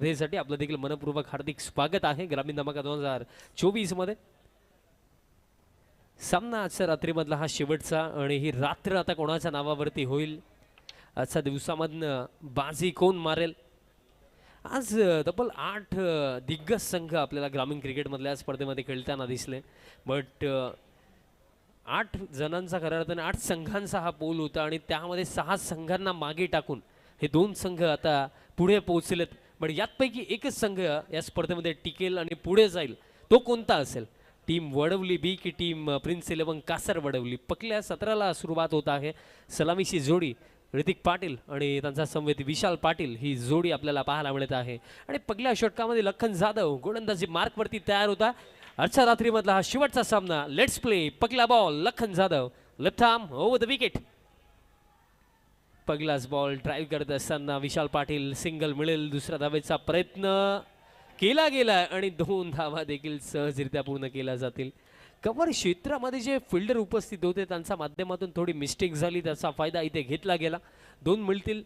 साठी आपलं देखील मनपूर्वक हार्दिक स्वागत आहे ग्रामीण धमाका 2024 मध्ये. सामना आजच्या रात्रीमधला हा शेवटचा आणि ही रात्र आता कोणाच्या नावावरती होईल, आजच्या दिवसामधनं बाजी कोण मारेल. आज तब्बल 8 दिग्गज संघ आपल्याला ग्रामीण क्रिकेटमधल्या स्पर्धेमध्ये खेळताना दिसले. बट 8 जणांचा खऱ्या अर्थाने 8 संघांचा हा पोल होता आणि त्यामध्ये 6 संघांना मागे टाकून हे 2 संघ आता पुढे पोहोचलेत. पण यातपैकी एकच संघ या स्पर्धेमध्ये टिकेल आणि पुढे जाईल. तो कोणता असेल? टीम वडवली बी की टीम प्रिन्स 11 कासर वडवली? पकल्या 17ला सुरुवात होत आहे. सलामीची जोडी ऋतिक पाटील आणि त्यांचा समवेत विशाल पाटील ही जोडी आपल्याला पाहायला मिळत आहे. आणि पहिल्या षटकामध्ये लखन जाधव गोलंदाजी मार्कवरती तयार होता. आजच्या रात्रीमधला हा शेवटचा सामना. Let's play. पहिला ball Lakhan Jadhav, left arm over the wicket. पहिलाच बॉल ड्राईव्ह करत असताना विशाल पाटील सिंगल मिळेल. दुसऱ्या धावेचा प्रयत्न केला गेला आणि 2 धावा देखील सहजरित्या पूर्ण केल्या जातील. कव्हर क्षेत्रामध्ये जे फिल्डर उपस्थित होते त्यांच्या माध्यमातून थोडी मिस्टेक झाली, त्याचा फायदा इथे घेतला गेला. 2 मिळतील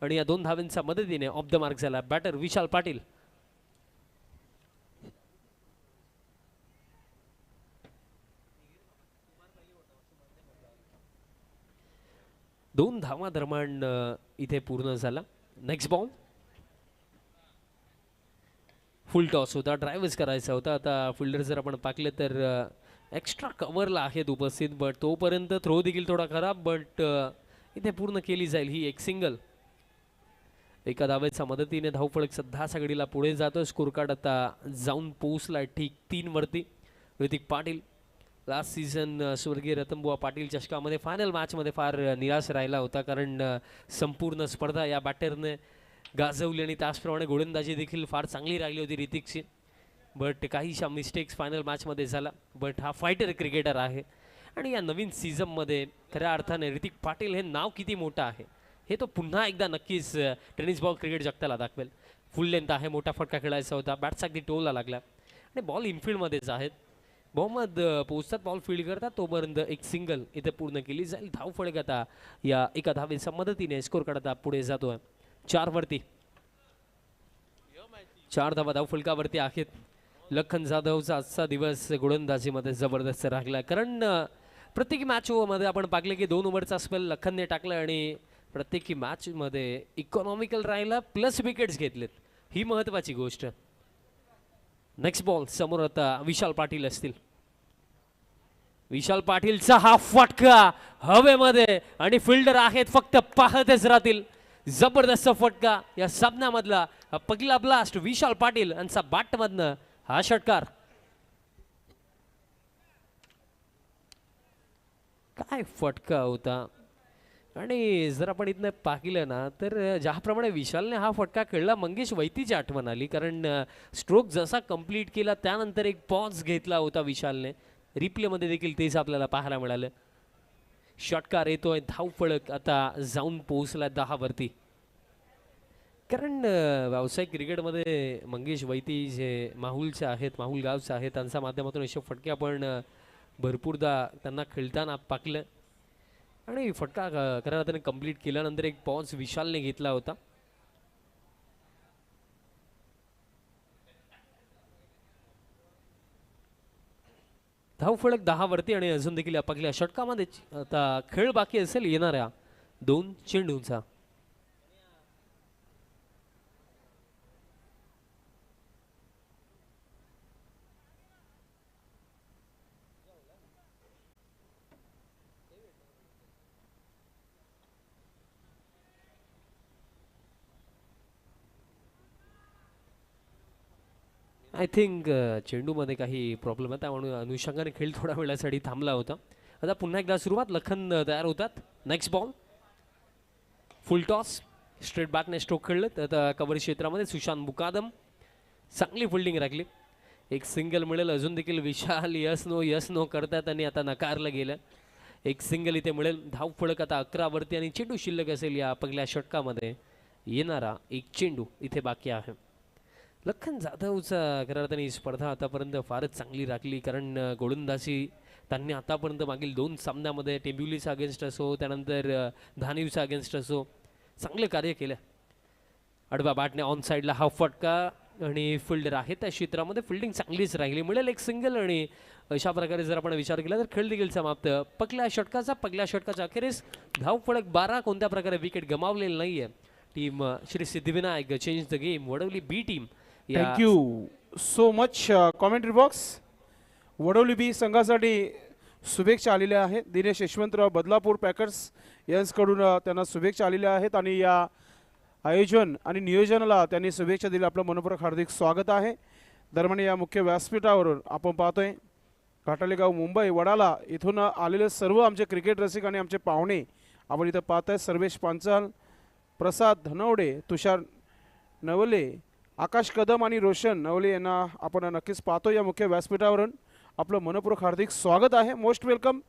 आणि या 2 धावांच्या मदतीने ऑफ द मार्क झाला बॅटर विशाल पाटील. दोन धावा दरम्यान इथे पूर्ण झाला. नेक्स्ट बॉल फुल टॉस होता, ड्राईव्हच करायचा होता. आता फिल्डर जर आपण पाकले तर एक्स्ट्रा कव्हरला आहेत उपस्थित, बट तोपर्यंत थ्रो देखील थोडा खराब. बट इथे पूर्ण केली जाईल ही एक सिंगल. एका धावेच्या मदतीने धावफलक सध्या सगळीला पुढे जातो. स्कोर कार्ड आता जाऊन पोहोचला ठीक 3 वरती. ऋतिक पाटील लास्ट सीझन स्वर्गीय रतनबुवा पाटील चषकामध्ये फायनल मॅचमध्ये फार निराश राहिला होता, कारण संपूर्ण स्पर्धा या बॅटरने गाजवली आणि त्याचप्रमाणे गोलंदाजी देखील फार चांगली राहिली होती ऋतिकची. बट काहीशा मिस्टेक्स फायनल मॅचमध्ये झाला. बट हा फायटर क्रिकेटर आहे आणि या नवीन सीझनमध्ये खऱ्या अर्थाने ऋतिक पाटील हे नाव किती मोठं आहे हे तो पुन्हा एकदा नक्कीच टेनिस बॉल क्रिकेट जगताला दाखवेल. फुल लेंथ आहे, मोठा फटका खेळायचा होता, बॅटचा अगदी टोलला लागला आणि बॉल इनफिल्डमध्येच आहेत. मोहम्मद पोहोचतात बॉल फील्ड करतात तोपर्यंत एक सिंगल इथे पूर्ण केली जाईल. धावफलक आता या एका धावेच्या मदतीने स्कोर काढता पुढे जातोय 4 वरती. 4 धावा धावफलकावरती आहेत. लखन जाधवचा आजचा दिवस गोलंदाजीमध्ये जबरदस्त राहिला, कारण प्रत्येकी मॅच मध्ये आपण पाहिले की 2 ओव्हरचा स्पेल लखनने टाकला आणि प्रत्येकी मॅच मध्ये इकॉनॉमिकल राहिला प्लस विकेट्स घेतलेत, ही महत्वाची गोष्ट. नेक्स्ट बॉल समोर आता विशाल पाटील असतील. विशाल पाटीलचा हा फटका हवेमध्ये आणि फिल्डर आहेत फक्त पाहतच राहतील. जबरदस्त फटका या सामन्यामधला पहिला ब्लास्ट विशाल पाटील यांचा बॅट मधनं हा षटकार. काय फटका होता. आणि जर आपण इथनं पाहिलं ना तर ज्याप्रमाणे विशालने हा फटका खेळला मंगेश वैतीची आठवण आली, कारण स्ट्रोक जसा कंप्लीट केला त्यानंतर एक पॉज घेतला होता विशालने. रिप्लेमध्ये देखील तेच आपल्याला पाहायला मिळालं. षटकार येतोय, धावफलक आता जाऊन पोहोचला 10 वरती. कारण व्यावसायिक क्रिकेटमध्ये मंगेश वैती जे माहुलचे आहेत, माहुल गावचे आहेत, त्यांच्या माध्यमातून असे फटके आपण भरपूरदा त्यांना खेळताना पाकलं आणि फटका खऱ्या अर्थाने कंप्लीट केल्यानंतर एक पॉज विशालने घेतला होता. धावफलक 10 वरती आणि अजून देखील आपल्या षटकामध्ये आता खेळ बाकी असेल येणाऱ्या 2 चेंडूंचा. आय थिंक चेंडूमध्ये काही प्रॉब्लेम आहे, त्यामुळे अनुषंगाने खेळ थोड्या वेळासाठी थांबला होता. आता पुन्हा एकदा सुरुवात. लखन तयार होतात. Next ball full toss, straight बॅकने स्ट्रोक खेळलं. आता कव्हर क्षेत्रामध्ये सुशांत मुकादम चांगली फिल्डिंग राखली. एक सिंगल मिळेल. अजून देखील विशाल यस नो करतात आणि आता नकारलं गेलं. एक सिंगल इथे मिळेल. धावफलक आता 11 वरती आणि चेंडू शिल्लक असेल या पहिल्या षटकामध्ये. येणारा एक चेंडू इथे बाकी आहे. लखन जाधवचा खऱ्या अर्थाने ही स्पर्धा आतापर्यंत फारच चांगली राखली, कारण गोलंदाजी त्यांनी आतापर्यंत मागील 2 सामन्यामध्ये टेंब्युलीचा अगेन्स्ट असो, त्यानंतर धानिवचा अगेन्स्ट असो, चांगले कार्य केलं. आडव्या बॅटने ऑन साईडला हाफ फटका आणि फिल्डर आहे त्या क्षेत्रामध्ये फिल्डिंग चांगलीच राहिली, मिळेल एक सिंगल. आणि अशा प्रकारे जर आपण विचार केला तर खेळ देखील समाप्त. पहिल्या षटकाच्या अखेरीस धाव फलक 12. कोणत्या प्रकारे विकेट गमावलेली नाहीये team Shri Siddhivinayak. Change the game Vadavali B team. Thank you so much. Commentary box Vadavali B संघासाठी शुभेच्छा आलेल्या आहेत. दिनेश यशवंतराव बदलापूर पॅकर्स यांच्याकडून त्यांना शुभेच्छा आलेल्या आहेत आणि या आयोजन आणि नियोजनाला त्यांनी शुभेच्छा दिल्या. आपलं मनपूर्वक हार्दिक स्वागत आहे. दरम्यान या मुख्य व्यासपीठावरून आपण पाहतोय काटालेगाव मुंबई वडाला इथून आलेले सर्व आमचे क्रिकेट रसिक आणि आमचे पाहुणे आपण इथं पाहताय. सर्वेश पांचाल, प्रसाद धनवडे, तुषार नवले, आकाश कदम आणि रोशन नवले यांना आपण नक्कीच पाहतो या मुख्य व्यासपीठावरून. आपलं मनपूर्वक हार्दिक स्वागत आहे. Most welcome.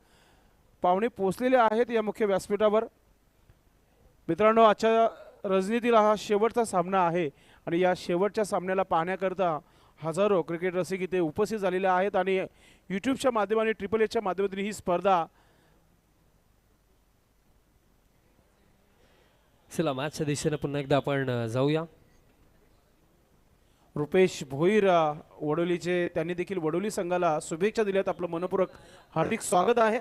पाहुणे पोचलेले आहेत या मुख्य व्यासपीठावर. मित्रांनो, आजच्या रणनीतीला हा शेवटचा सामना आहे आणि या शेवटच्या सामन्याला पाहण्याकरता हजारो क्रिकेट रसिक इथे उपस्थित झालेले आहेत आणि यूट्यूबच्या माध्यमाने ट्रिपल एचच्या माध्यमातून ही स्पर्धा. चला मॅचच्या दिशेने पुन्हा एकदा आपण जाऊया. रुपेश भोईर वडोलीचे, त्यांनी देखील वडोली संघाला शुभेच्छा दिल्यात. आपलं मनपूर्वक हार्दिक स्वागत आहे.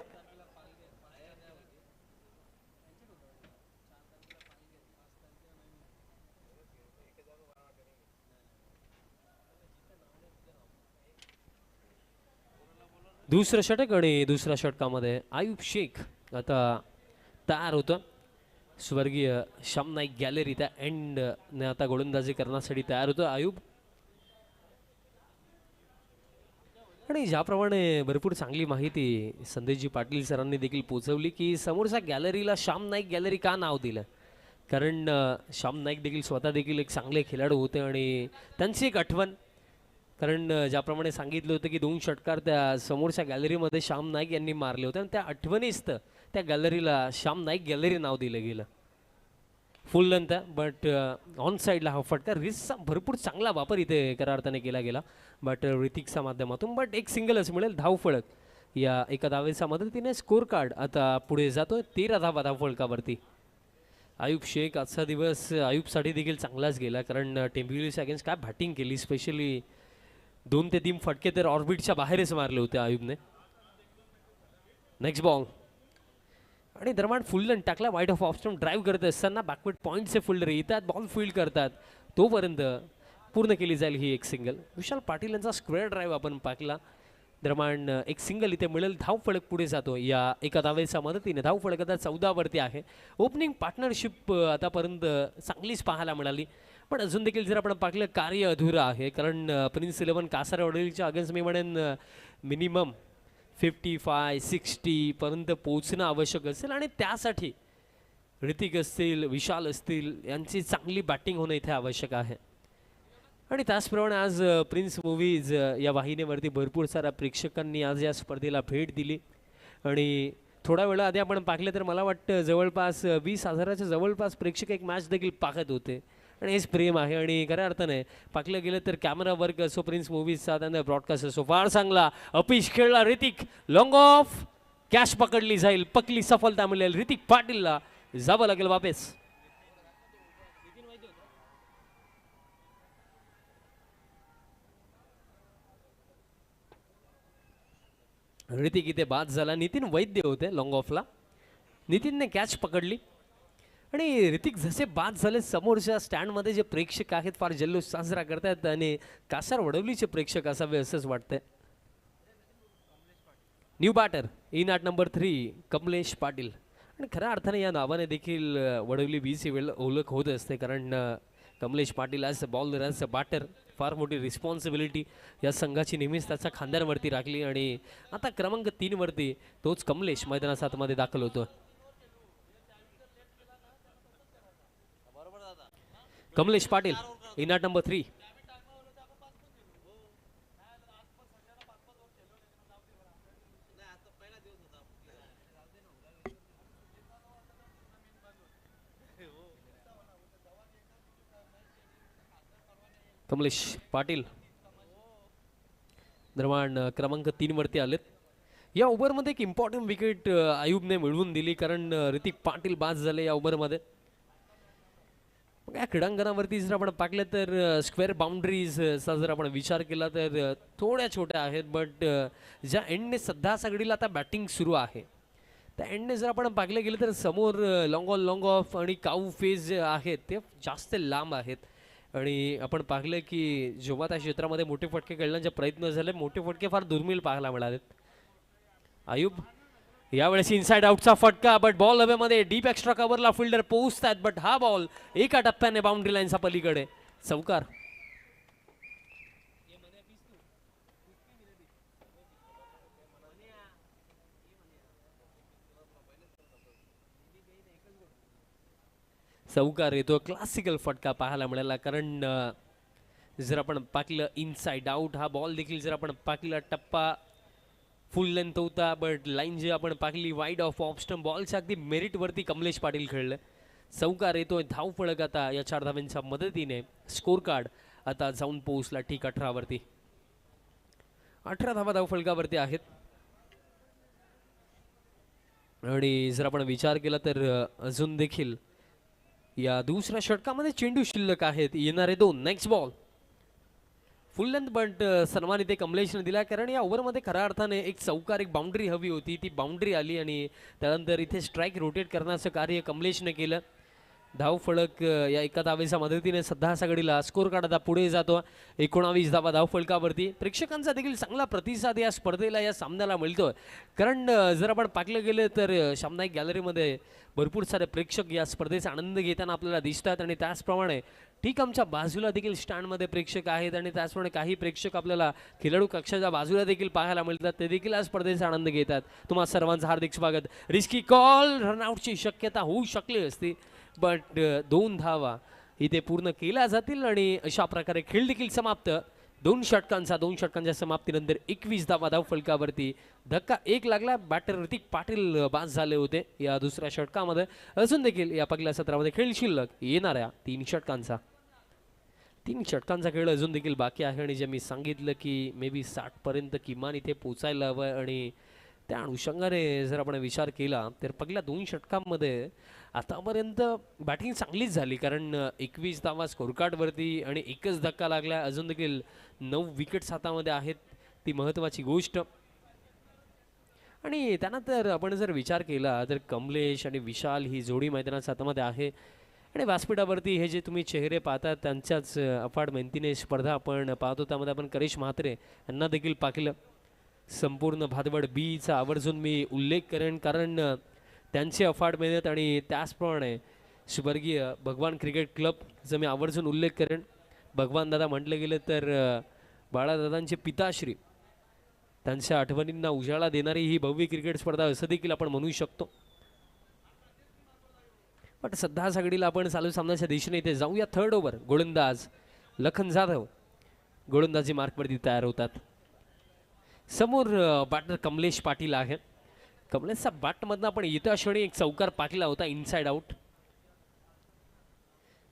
दुसरं षटक आणि दुसऱ्या षटकामध्ये आयुब शेख आता तयार होतं. स्वर्गीय श्याम नाईक गॅलरी त्या एंडने आता गोलंदाजी करण्यासाठी तयार होतं आयुब. आणि ज्याप्रमाणे भरपूर चांगली माहिती संदेशजी पाटील सरांनी देखील पोचवली की समोरच्या गॅलरीला श्याम नाईक गॅलरी का नाव दिलं, कारण श्याम नाईक देखील स्वतः देखील एक चांगले खेळाडू होते आणि त्यांची एक आठवण, कारण ज्याप्रमाणे सांगितलं होतं की 2 षटकार त्या समोरच्या गॅलरीमध्ये श्याम नाईक यांनी मारले होते आणि त्या आठवणीस त्या गॅलरीला श्याम नाईक गॅलरी नाव दिलं गेलं. फुल लेंथ बट ऑन साईडला हा फटका रिस्कचा भरपूर चांगला वापर इथे खऱ्या अर्थाने केला गेला बट ऋतिकच्या माध्यमातून. बट एक सिंगलच मिळेल धाव फळक या एका धावेच्या मदतीने. स्कोर कार्ड आता पुढे जातोय 13 धावा धाव फळकावरती. आयुब शेख आजचा दिवस आयुबसाठी देखील चांगलाच गेला, कारण टेंबिवलीच्या अगेन्स्ट काय बॅटिंग केली. स्पेशली 2 ते 3 फटके तर ऑर्बिटच्या बाहेरच मारले होते आयुबने. नेक्स्ट बॉल आणि दरम्यान फुल टाकला. वाईट ऑफ ऑप्शन ड्राईव्ह करत असताना बॅकवर्ड पॉईंटचे फिल्डर येतात, बॉल फील्ड करतात, तोपर्यंत पूर्ण केली जाईल ही एक सिंगल. विशाल पाटील यांचा स्क्वेअर ड्राईव्ह आपण पाकला. दरम्यान एक सिंगल इथे मिळेल. धाव फळक पुढे जातो या एका धावेच्या मदतीने. धाव फळक आता 14 वरती आहे. ओपनिंग पार्टनरशिप आतापर्यंत चांगलीच पाहायला मिळाली, पण अजून देखील जर आपण पाहिलं कार्य अधुरं आहे, कारण प्रिन्स 11 कासारवडीच्या अगेन्स्ट मी म्हणेन मिनिमम 55-60 पर्यंत पोहोचणं आवश्यक असेल आणि त्यासाठी ऋतिक असतील, विशाल असतील यांची चांगली बॅटिंग होणं इथे आवश्यक आहे. आणि त्याचप्रमाणे आज प्रिन्स मूवीज या वाहिनीवरती भरपूर साऱ्या प्रेक्षकांनी आज या स्पर्धेला भेट दिली आणि थोडा वेळा आधी आपण पाहिलं तर मला वाटतं जवळपास 20,000च्या जवळपास प्रेक्षक एक मॅच देखील पाहत होते आणि हेच प्रेम आहे. आणि खऱ्या अर्थाने पाकलं गेलं तर कॅमेरा वर्क असो, प्रिन्स मूवीजचा त्यांना ब्रॉडकास्ट असो, फार चांगला अपिश खेळला ऋतिक. लॉंग ऑफ कॅच पकडली जाईल, पकली सफलता मिळेल. ऋतिक पाटीलला जावं लागेल वापस. ऋतिक इथे बाद झाला. नितीन वैद्य होते लॉंग ऑफला. नितीनने कॅच पकडली आणि ऋतिक जसे बाद झाले समोरच्या स्टँडमध्ये जे प्रेक्षक आहेत फार जल्लोष साजरा करतात आणि कासार वडवलीचे प्रेक्षक असावे असंच वाटतंय. New batter in at number 3 Kamlesh Patil. आणि खऱ्या अर्थाने या नावाने देखील वडवली बीची वेळ ओळख होत असते, कारण Kamlesh Patil as a bowler as a batter फार मोठी रिस्पॉन्सिबिलिटी या संघाची नेहमीच त्याच्या खांद्यांवरती राखली आणि आता क्रमांक 3 वरती तोच कमलेश मैदानाच्या आतमध्ये दाखल होतो. Kamlesh Patil in at number 3. Kamlesh Patil दरम्यान क्रमांक 3 वरती आलेत. या ओव्हरमध्ये एक इम्पॉर्टंट विकेट आयुबने मिळवून दिली, कारण ऋतिक पाटील बाद झाले या ओव्हरमध्ये. या क्रीडांगणावरती जर आपण पाहिलं तर स्क्वेअर बाउंड्रीजचा जर आपण विचार केला तर थोड्या छोट्या आहेत, बट ज्या एंडने सध्या सगळीला आता बॅटिंग सुरू आहे त्या एंडने जर आपण पाहिलं गेलं तर समोर लॉंग ऑफ आणि काऊ फेज जे आहेत ते जास्त लांब आहेत. आणि आपण पाहिलं की जेव्हा त्या क्षेत्रामध्ये मोठे फटके खेळण्याचे प्रयत्न झाले, मोठे फटके फार दुर्मिळ पाहायला मिळालेत. आयुब यावेळेस इनसाइड आउटचा फटका, बट बॉल हवेमध्ये डीप एक्स्ट्रा कव्हरला फिल्डर पोहोचतात, बट हा बॉल एका टप्प्याने बाउंड्री लाईनचा पलीकडे. चौकार. चौकार येतो. क्लासिकल फटका पाहायला मिळाला, कारण जर आपण पाहिलं इनसाइड आउट हा बॉल देखील जर आपण पाहिला टप्पा फुल लेंथ होता, बट लाईन जी आपण पाहिली वाईड ऑफ ऑफ स्टंप बॉलच्या अगदी मेरिटवरती कमलेश पाटील खेळले. चौकार येतोय. धाव फलक आता या 4 धावांच्या मदतीने. स्कोर कार्ड आता जाऊन पोहोचला ठीक 18 वरती. 18 धावा धाव फलकावरती आहेत. आणि जर आपण विचार केला तर अजून देखील या दुसऱ्या षटकामध्ये चेंडू शिल्लक आहेत. येणारे 2. Next ball full length, but सन्मान इथे कमलेशने दिला, कारण या ओव्हरमध्ये खऱ्या अर्थाने एक चौकार एक बाउंड्री हवी होती. ती बाउंड्री आली आणि त्यानंतर इथे स्ट्राईक रोटेट करण्याचं कार्य कमलेशने केलं. धाव फलक या एका धावेच्या मदतीने सध्या सगळीला. स्कोर कार्ड आता पुढे जातो. 19 धावा धाव फलकावरती. प्रेक्षकांचा देखील चांगला प्रतिसाद या स्पर्धेला या सामन्याला मिळतोय, कारण जर आपण पाहिलं गेलं तर सामनाईक गॅलरीमध्ये भरपूर सारे प्रेक्षक या स्पर्धेचा आनंद घेताना आपल्याला दिसतात. आणि त्याचप्रमाणे ठीक आमच्या बाजूला देखील स्टँडमध्ये प्रेक्षक आहेत, आणि त्याचप्रमाणे काही प्रेक्षक आपल्याला खेळाडू कक्षाच्या बाजूला देखील पाहायला मिळतात. ते देखील या स्पर्धेचा आनंद घेतात. तुम्हा सर्वांचं हार्दिक स्वागत. रिस्की कॉल, रनआउटची शक्यता होऊ शकली असती, बट 2 धावा इथे पूर्ण केल्या जातील आणि अशा प्रकारे खेळ देखील समाप्त. 2 षटकांच्या समाप्तीनंतर 21 धावा धाव फलकावरती. धक्का 1 लागला. बॅटर ऋतिक पाटील बाद झाले होते या दुसऱ्या षटकामध्ये. अजून देखील या पहिल्या सत्रामध्ये खेळ शिल्लक येणाऱ्या 3 षटकांचा. 3 षटकांचा खेळ अजून देखील बाकी आहे, आणि जे मी सांगितलं की मे बी 60 पर्यंत किमान इथे पोचायला हवं. आणि त्या अनुषंगाने जर आपण विचार केला तर पहिल्या 2 षटकांमध्ये आतापर्यंत बॅटिंग चांगलीच झाली, कारण 21 धावा स्कोर कार्डवरती आणि एकच धक्का लागला. अजून देखील 9 विकेट्स हातामध्ये आहेत, ती महत्त्वाची गोष्ट. आणि त्यानंतर आपण जर विचार केला तर कमलेश आणि विशाल ही जोडी मैदानाच्या हातामध्ये आहे. आणि व्यासपीठावरती हे जे तुम्ही चेहरे पाहतात त्यांच्याच अफाट मेहनतीने स्पर्धा आपण पाहतो. त्यामध्ये आपण करेश म्हात्रे यांना देखील पाहिलं. संपूर्ण भादवड बीचा आवर्जून मी उल्लेख करेन, कारण त्यांची अफाट मेहनत आणि त्याचप्रमाणे स्वर्गीय भगवान क्रिकेट क्लबचा मी आवर्जून उल्लेख करेन. भगवान दादा म्हटलं गेलं तर बाळादादांचे पिताश्री, त्यांच्या आठवणींना उजाळा देणारी ही भव्य क्रिकेट स्पर्धा असं देखील आपण म्हणू शकतो. पण सध्या सगळीला आपण चालू सामन्याच्या दिशेने इथे जाऊया. 3rd over. गोलंदाज लखन जाधव गोलंदाजी मार्कवरती तयार होतात. समोर बॅटर कमलेश पाटील आहे. कमलेशचा बॅटमधनं आपण येत्या क्षणी एक चौकार पाहिला होता इनसाइड आउट.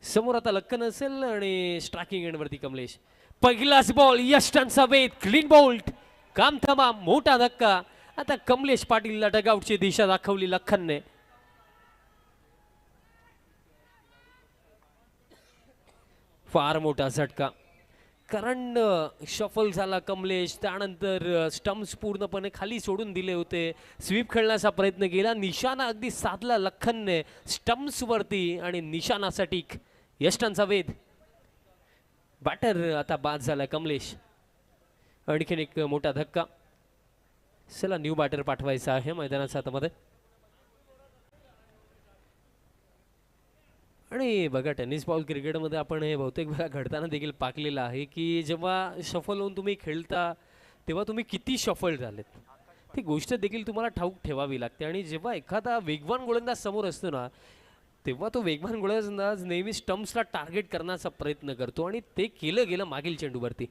समोर आता लखन असेल आणि स्ट्रायकिंग एंडवरती कमलेश. पहिलाच बॉल यष्टांचा वेध, क्लीन बोल्ट, काम तमाम, मोठा धक्का. आता कमलेश पाटीलला डगआउटची दिशा दाखवली लखनने. फार मोठा झटका, कारण शफल झाला कमलेश. त्यानंतर स्टम्प्स पूर्णपणे खाली सोडून दिले होते. स्वीप खेळण्याचा प्रयत्न केला, निशाणा अगदी साधला लखनने स्टम्प्सवरती आणि निशाणासाठी यष्टांचा वेध. बॅटर आता बाद झाला कमलेश. आणखीन एक मोठा धक्का. चला न्यू बॅटर पाठवायचा आहे मैदानाच्या हातामध्ये. आणि बघा टेनिस बॉल क्रिकेटमध्ये आपण हे बहुतेक वेळा घडताना देखील पाकलेलं आहे की जेव्हा शफल होऊन तुम्ही खेळता तेव्हा तुम्ही किती शफल झालेत ती गोष्ट देखील तुम्हाला ठाऊक ठेवावी लागते. आणि जेव्हा एखादा वेगवान गोलंदाज समोर असतो ना तेव्हा तो वेगवान गोलंदाज नेहमी स्टम्प्सला टार्गेट करण्याचा प्रयत्न करतो आणि ते केलं गेलं मागील चेंडूवरती.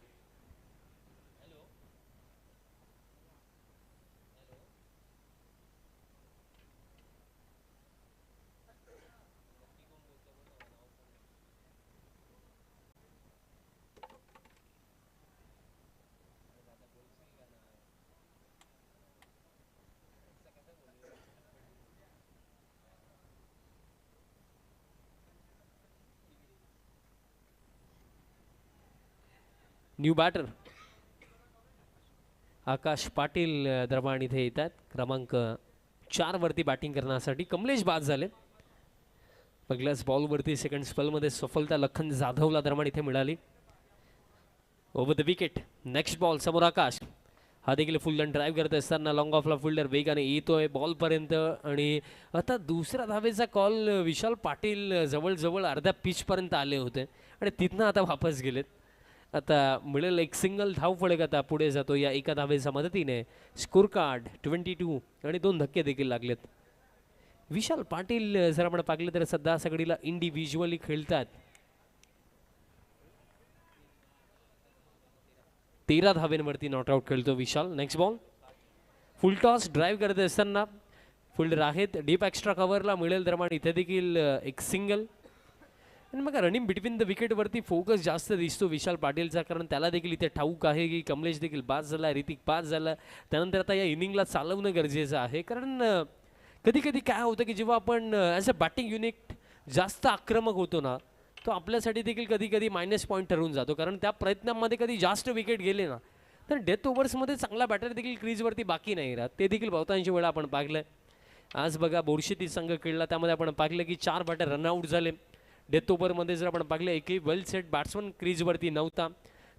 न्यू बॅटर आकाश पाटील दरम्यान इथे येतात क्रमांक 4 वरती बॅटिंग करण्यासाठी. कमलेश बाद झाले. पहिल्याच बॉलवरती सेकंड स्पेलमध्ये सफलता लखन जाधवला दरम्यान इथे मिळाली. Over the wicket. Next ball समोर आकाश. हा देखील फुल रन ड्राईव्ह करत असताना लॉंग ऑफला फिल्डर वेगाने येतोय बॉलपर्यंत आणि आता दुसऱ्या धावेचा कॉल. विशाल पाटील जवळजवळ अर्ध्या पिचपर्यंत आले होते आणि तिथनं आता वापस गेलेत. आता मिळेल एक सिंगल धाव फलक आता पुढे जातो या एका धावेच्या मदतीने. स्कोर कार्ड 22 आणि 2 धक्के देखील लागलेत. विशाल पाटील जर आपण पाहिलं तर सध्या सगळीला इंडिव्हिज्युअली खेळतात. 13 धावेंवरती नॉट आउट खेळतो Vishal. Next ball full toss drive करत असताना फिल्डर आहेत डीप एक्स्ट्रा कव्हरला मिळेल दरम्यान इथे देखील एक सिंगल. आणि मग रनिंग बिटवीन द विकेटवरती फोकस जास्त दिसतो विशाल पाटीलचा, कारण त्याला देखील इथे ठाऊक आहे की कमलेश देखील बाद झाला, ऋतिक बाद झाला. त्यानंतर आता या इनिंगला चालवणं गरजेचं आहे, कारण कधी कधी काय होतं की जेव्हा आपण ॲज अ बॅटिंग युनिट जास्त आक्रमक होतो ना, तो आपल्यासाठी देखील कधी कधी मायनस पॉईंट ठरून जातो. कारण त्या प्रयत्नांमध्ये कधी जास्त विकेट गेले ना तर डेथ ओव्हर्समध्ये चांगला बॅटर देखील क्रीजवरती बाकी नाही राहत. ते देखील बहुतांशी वेळा आपण पाहिलं. आज बघा बोरशेती संघ खेळला, त्यामध्ये आपण पाहिलं की 4 बॅटर रनआउट झाले. डेथ ओव्हरमध्ये जर आपण पाहिलं एकही वेल सेट बॅट्समन क्रीजवरती नव्हता.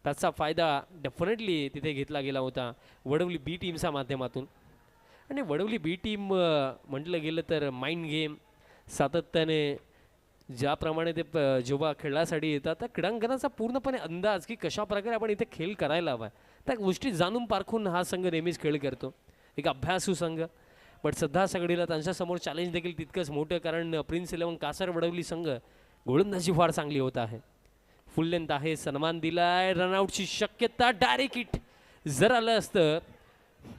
त्याचा फायदा डेफिनेटली तिथे घेतला गेला होता वडवली बी टीमच्या माध्यमातून. आणि वडवली बी टीम म्हटलं गेलं तर माइंड गेम सातत्याने ज्याप्रमाणे ते जेव्हा खेळासाठी येतात त्या क्रीडांगणाचा पूर्णपणे अंदाज की कशा प्रकारे आपण इथे खेळ करायला हवा त्या गोष्टी जाणून पारखून हा संघ नेहमीच खेळ करतो. एक अभ्यासू संघ. बट सध्या सगळीला त्यांच्यासमोर चॅलेंज देखील तितकंच मोठं, कारण प्रिन्स 11 कासार वडवली संघ गोलंदाजी फार चांगली होत आहे. फुल लेंथ आहे, सन्मान दिलाय, रनआउटची शक्यता. डायरेक्ट हिट जर आलं असतं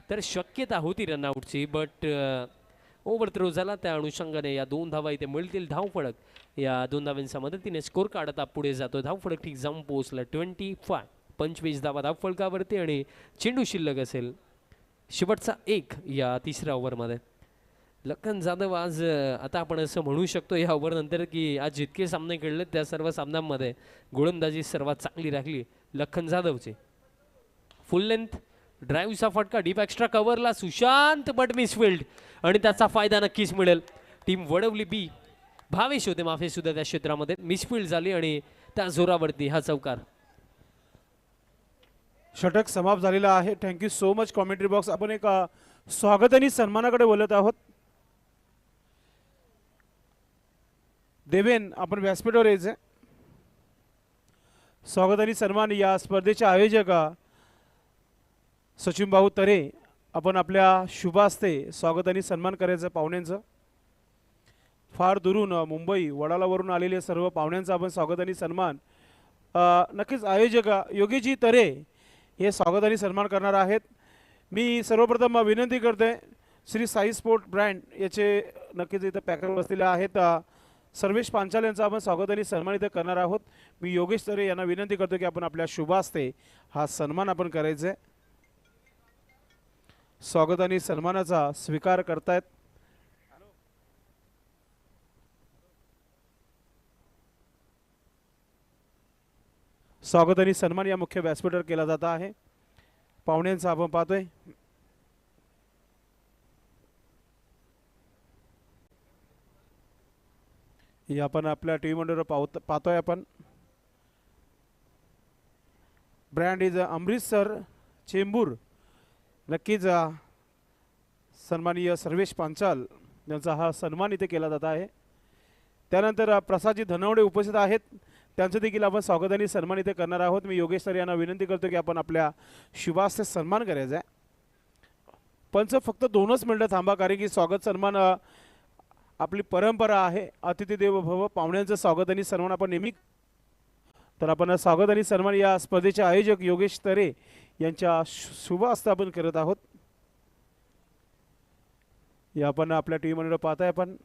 तर शक्यता होती रनआउटची, बट ओव्हर थ्रो झाला. त्या अनुषंगाने या 2 धावा इथे मिळतील. धाव फळक या 2 धावांच्या मदतीने स्कोर काढता पुढे जातो. धाव फळक ठीक जाऊन पोहोचला 25 धावा धाव फळकावरती आणि चेंडू शिल्लक असेल शेवटचा 1 या 3ऱ्या ओव्हरमध्ये. लखन जाधव आज आता आपण असं म्हणू शकतो या ओव्हरनंतर की आज जितके सामने खेळले त्या सर्व सामन्यांमध्ये गोलंदाजी सर्वात चांगली राखली लखन जाधवची. फुल लेंथ ड्राईव्हचा फटका डीप एक्स्ट्रा कव्हरला सुशांत बट मिसफिल्ड आणि त्याचा फायदा नक्कीच मिळेल. टीम वडवली बी भावेश होते माफी सुद्धा त्या क्षेत्रामध्ये मिसफिल्ड झाली आणि त्या जोरावरती हा चौकार. षटक समाप्त झालेला आहे. Thank you so much commentary box. आपण एक स्वागत आणि सन्मानाकडे बोलत आहोत. देवेन आपण व्यासपीठावर यायचं. स्वागत आणि सन्मान या स्पर्धेचे आयोजक सचिन भाऊ तरे आपण आपल्या शुभ हस्ते स्वागत आणि सन्मान करायचं पाहुण्यांचं. फार दुरून मुंबई वडालावरून आलेले सर्व पाहुण्यांचं आपण स्वागत आणि सन्मान. नक्कीच आयोजक योगीजी तरे हे स्वागत आणि सन्मान करणार आहेत. मी सर्वप्रथम विनंती करते श्री साई स्पोर्ट ब्रँड याचे नक्कीच इथं पॅकर बसलेले आहेत सर्वेश पांचाल यांचा आपण स्वागत आणि सन्मान इथे करणार आहोत. मी योगेश तरे यांना विनंती करतो की आपण आपल्या शुभ हस्ते हा सन्मान आपण करायचा आहे. स्वागत आणि सन्मानाचा स्वीकार करतायत. स्वागत आणि सन्मान या मुख्य व्यासपीठावर केला जात आहे. पाहुण्यांचा आपण पाहतोय. आपण आपल्या टीव्ही मंडळावर पाहतोय आपण. Brand is Amritsar Chembur. नक्कीच सन्माननीय सर्वेश पांचाल यांचा हा सन्मान इथे केला जात आहे. त्यानंतर प्रसादजी धनवडे उपस्थित आहेत, त्यांचं देखील आपण स्वागत आणि सन्मान इथे करणार आहोत. मी योगेश सर यांना विनंती करतो की आपण आपल्या शुभास्ते सन्मान करायचा आहे. पंच फक्त 2च मिनिटं थांबा, कारण की स्वागत सन्मान आपली परंपरा आहे. अतिथी देव भव. पाहुण्यांचं स्वागत आणि सन्मान आपण नेहमी. तर आपण स्वागत आणि सन्मान या स्पर्धेचे आयोजक योगेश तरे यांच्या शुभ हस्ते आपण करत आहोत. या आपण आपल्या टीव्ही मंडळ पाहताय आपण.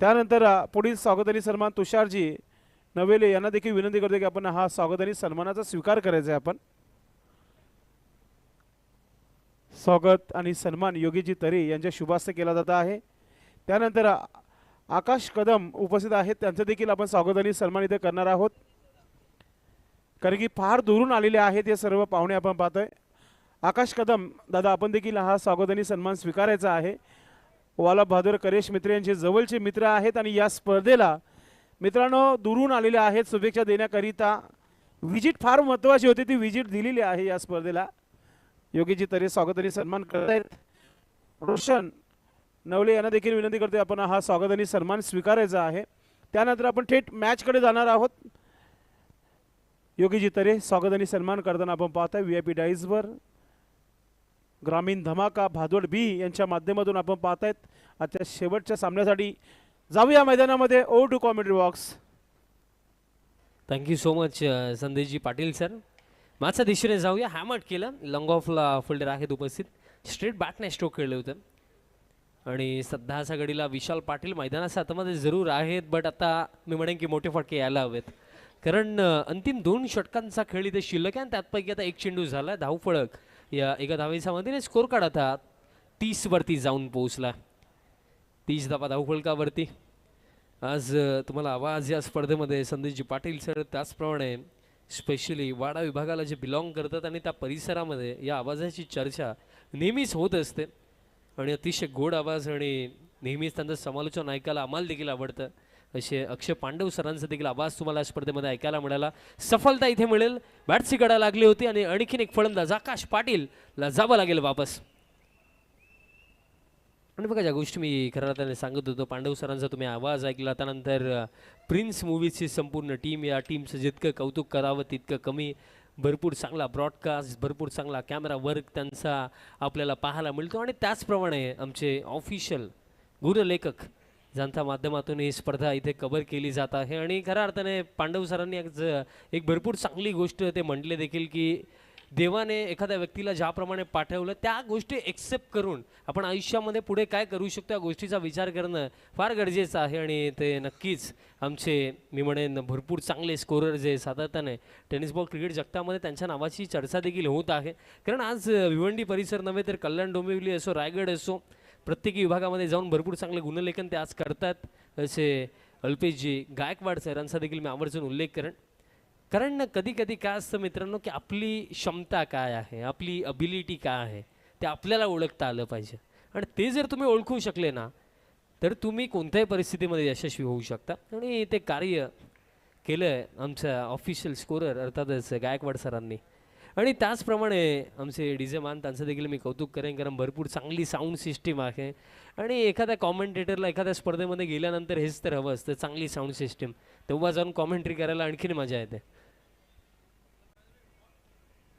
त्यानंतर पुढील स्वागत आणि सन्मान तुषारजी नवेले यांना देखील विनंती करतो की आपण हा स्वागत आणि सन्मानाचा स्वीकार करायचा आहे. आपण स्वागत आणि सन्मान योगीजी तरे यांच्या शुभ हस्ते केला जात आहे. त्यानंतर आकाश कदम उपस्थित आहेत, त्यांचं देखील आपण स्वागत आणि सन्मान इथे करणार आहोत. कारण की फार दुरून आलेले आहेत हे सर्व पाहुणे आपण पाहतोय. आकाश कदम दादा, आपण देखील हा स्वागताने सन्मान स्वीकारायचा आहे. वाला बहादूर करेश मित्र यांचे जवळचे मित्र आहेत आणि या स्पर्धेला मित्रांनो दुरून आलेले आहेत शुभेच्छा देण्याकरिता. विजिट फार महत्त्वाची होती, ती विजिट दिलेली आहे या स्पर्धेला. योगीजी तरे स्वागताने सन्मान करत आहेत. रोशन नवले यांना देखील विनंती करते आपण हा स्वागताने सन्मान स्वीकारायचा आहे. त्यानंतर आपण थेट मॅचकडे जाणार आहोत. योगीजी तरे स्वागताने सन्मान करताना आपण पाहताय VIP डाईजवर ग्रामीण धमाका भादवड बी यांच्या माध्यमातून आपण पाहतायत. आजच्या शेवटच्या सामन्यासाठी जाऊया मैदानामध्ये. ओ to commentary box. Thank you so much Sandeshji Patil sir. माझ्या दिशेने जाऊया. हॅमट केलं, लॉंग ऑफला फिल्डर आहेत उपस्थित. स्ट्रेट बॅटने स्ट्रोक खेळले होते आणि सध्याच्या घडीला विशाल पाटील मैदानाच्या आतमध्ये जरूर आहेत, बट आता मी म्हणेन की मोठे फटके यायला हवेत, कारण अंतिम 2 षटकांचा खेळ इथे शिल्लक आहे आणि त्यापैकी आता 1 चेंडू झाला. धावफळक या एका धावेच्या मधीने स्कोर कार्ड आता 30 वरती जाऊन पोहोचला. 30 धावा धावफळकावरती. आज तुम्हाला आवाज या स्पर्धेमध्ये संदेशजी पाटील सर, त्याचप्रमाणे स्पेशली वाडा विभागाला जे बिलॉंग करतात आणि त्या परिसरामध्ये या आवाजाची चर्चा नेहमीच होत असते आणि अतिशय गोड आवाज आणि नेहमीच त्यांचं समालोचन ऐकायला आम्हाला देखील आवडतं. असे अक्षय पांडव सरांचा देखील आवाज तुम्हाला स्पर्धेमध्ये ऐकायला मिळाला. सफलता इथे मिळेल. बॅटची गडा लागली होती आणि आणखीन एक फलंदाज आकाश पाटीलला जावं लागेल वापस. आणि बघा ज्या गोष्टी मी खऱ्या अर्थाने सांगत होतो, पांडव सरांचा तुम्ही आवाज ऐकला, त्यानंतर प्रिन्स मूवीजची संपूर्ण टीम, या टीमचं जितकं कौतुक करावं तितकं कमी. भरपूर चांगला ब्रॉडकास्ट, भरपूर चांगला कॅमेरा वर्क त्यांचा आपल्याला पाहायला मिळतो आणि त्याचप्रमाणे आमचे ऑफिशियल गुणलेखक ज्यांच्या माध्यमातून ही स्पर्धा इथे कव्हर केली जात आहे. आणि खऱ्या अर्थाने पांडव सरांनी एक भरपूर चांगली गोष्ट ते म्हटले देखील की देवाने एखाद्या व्यक्तीला ज्याप्रमाणे पाठवलं त्या गोष्टी एक्सेप्ट करून आपण आयुष्यामध्ये पुढे काय करू शकतो या गोष्टीचा विचार करणं फार गरजेचं आहे. आणि ते नक्कीच आमचे मी म्हणेन भरपूर चांगले स्कोरर जे सातत्याने टेनिस बॉल क्रिकेट जगतामध्ये त्यांच्या नावाची चर्चा देखील होत आहे. कारण आज भिवंडी परिसर नव्हे तर कल्याण डोंबिवली असो, रायगड असो, प्रत्येकी विभागामध्ये जाऊन भरपूर चांगले गुणलेखन ते आज करतात. असे अल्पेशजी गायकवाड सरांचा देखील मी आवर्जून उल्लेख करेन. कारण कधी कधी काय असतं मित्रांनो की आपली क्षमता काय आहे, आपली अबिलिटी काय आहे ते आपल्याला ओळखता आलं पाहिजे. आणि ते जर तुम्ही ओळखू शकले ना तर तुम्ही कोणत्याही परिस्थितीमध्ये यशस्वी होऊ शकता. आणि ते कार्य केलं आहे आमच्या ऑफिशियल स्कोरर अर्थातच गायकवाड सरांनी. आणि त्याचप्रमाणे आमचे DJ मान त्यांचं देखील मी कौतुक करेन, कारण भरपूर चांगली साऊंड सिस्टीम आहे. आणि एखाद्या कॉमेंटेटरला एखाद्या स्पर्धेमध्ये गेल्यानंतर हेच तर हवं असतं, चांगली साऊंड सिस्टीम. तेव्हा जाऊन कॉमेंट्री करायला आणखीन मजा येते.